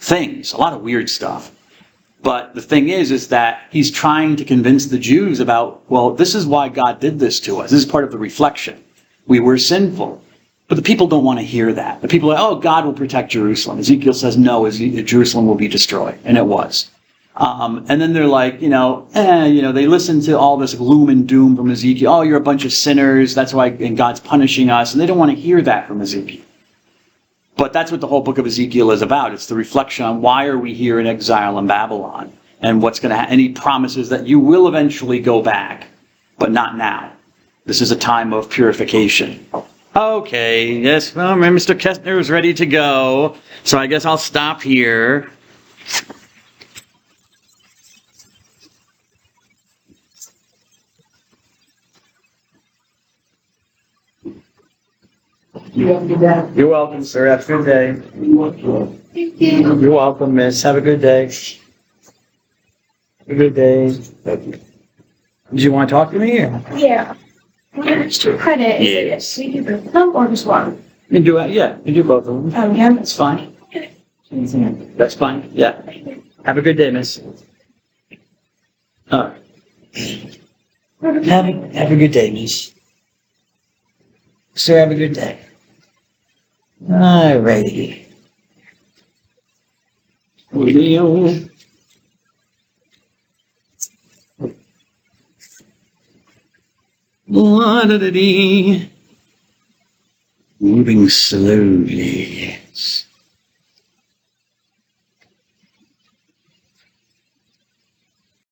things, a lot of weird stuff. But the thing is that he's trying to convince the Jews about, well, this is why God did this to us. This is part of the reflection. We were sinful. But the people don't want to hear that. The people are, oh, God will protect Jerusalem. Ezekiel says, no, Jerusalem will be destroyed. And it was. And then they're like, they listen to all this gloom and doom from Ezekiel. Oh, you're a bunch of sinners. That's why and God's punishing us. And they don't want to hear that from Ezekiel. But that's what the whole book of Ezekiel is about. It's the reflection on why are we here in exile in Babylon and what's going to happen. And he promises that you will eventually go back, but not now. This is a time of purification. Okay, yes, well, Mr. Kestner is ready to go, so I guess I'll stop here. You're welcome, sir. Have a good day. Thank you. You're welcome, miss. Have a good day. Have a good day. Do you want to talk to me? Or? Yeah. Extra credit. Yes. We do both of them or just one? You can do it. Yeah, you can do both of them. Oh, yeah. That's fine. That's fine. Yeah. Have a good day, miss. All right. Have a good day, miss. Sir, have a good day. All righty. Moving slowly.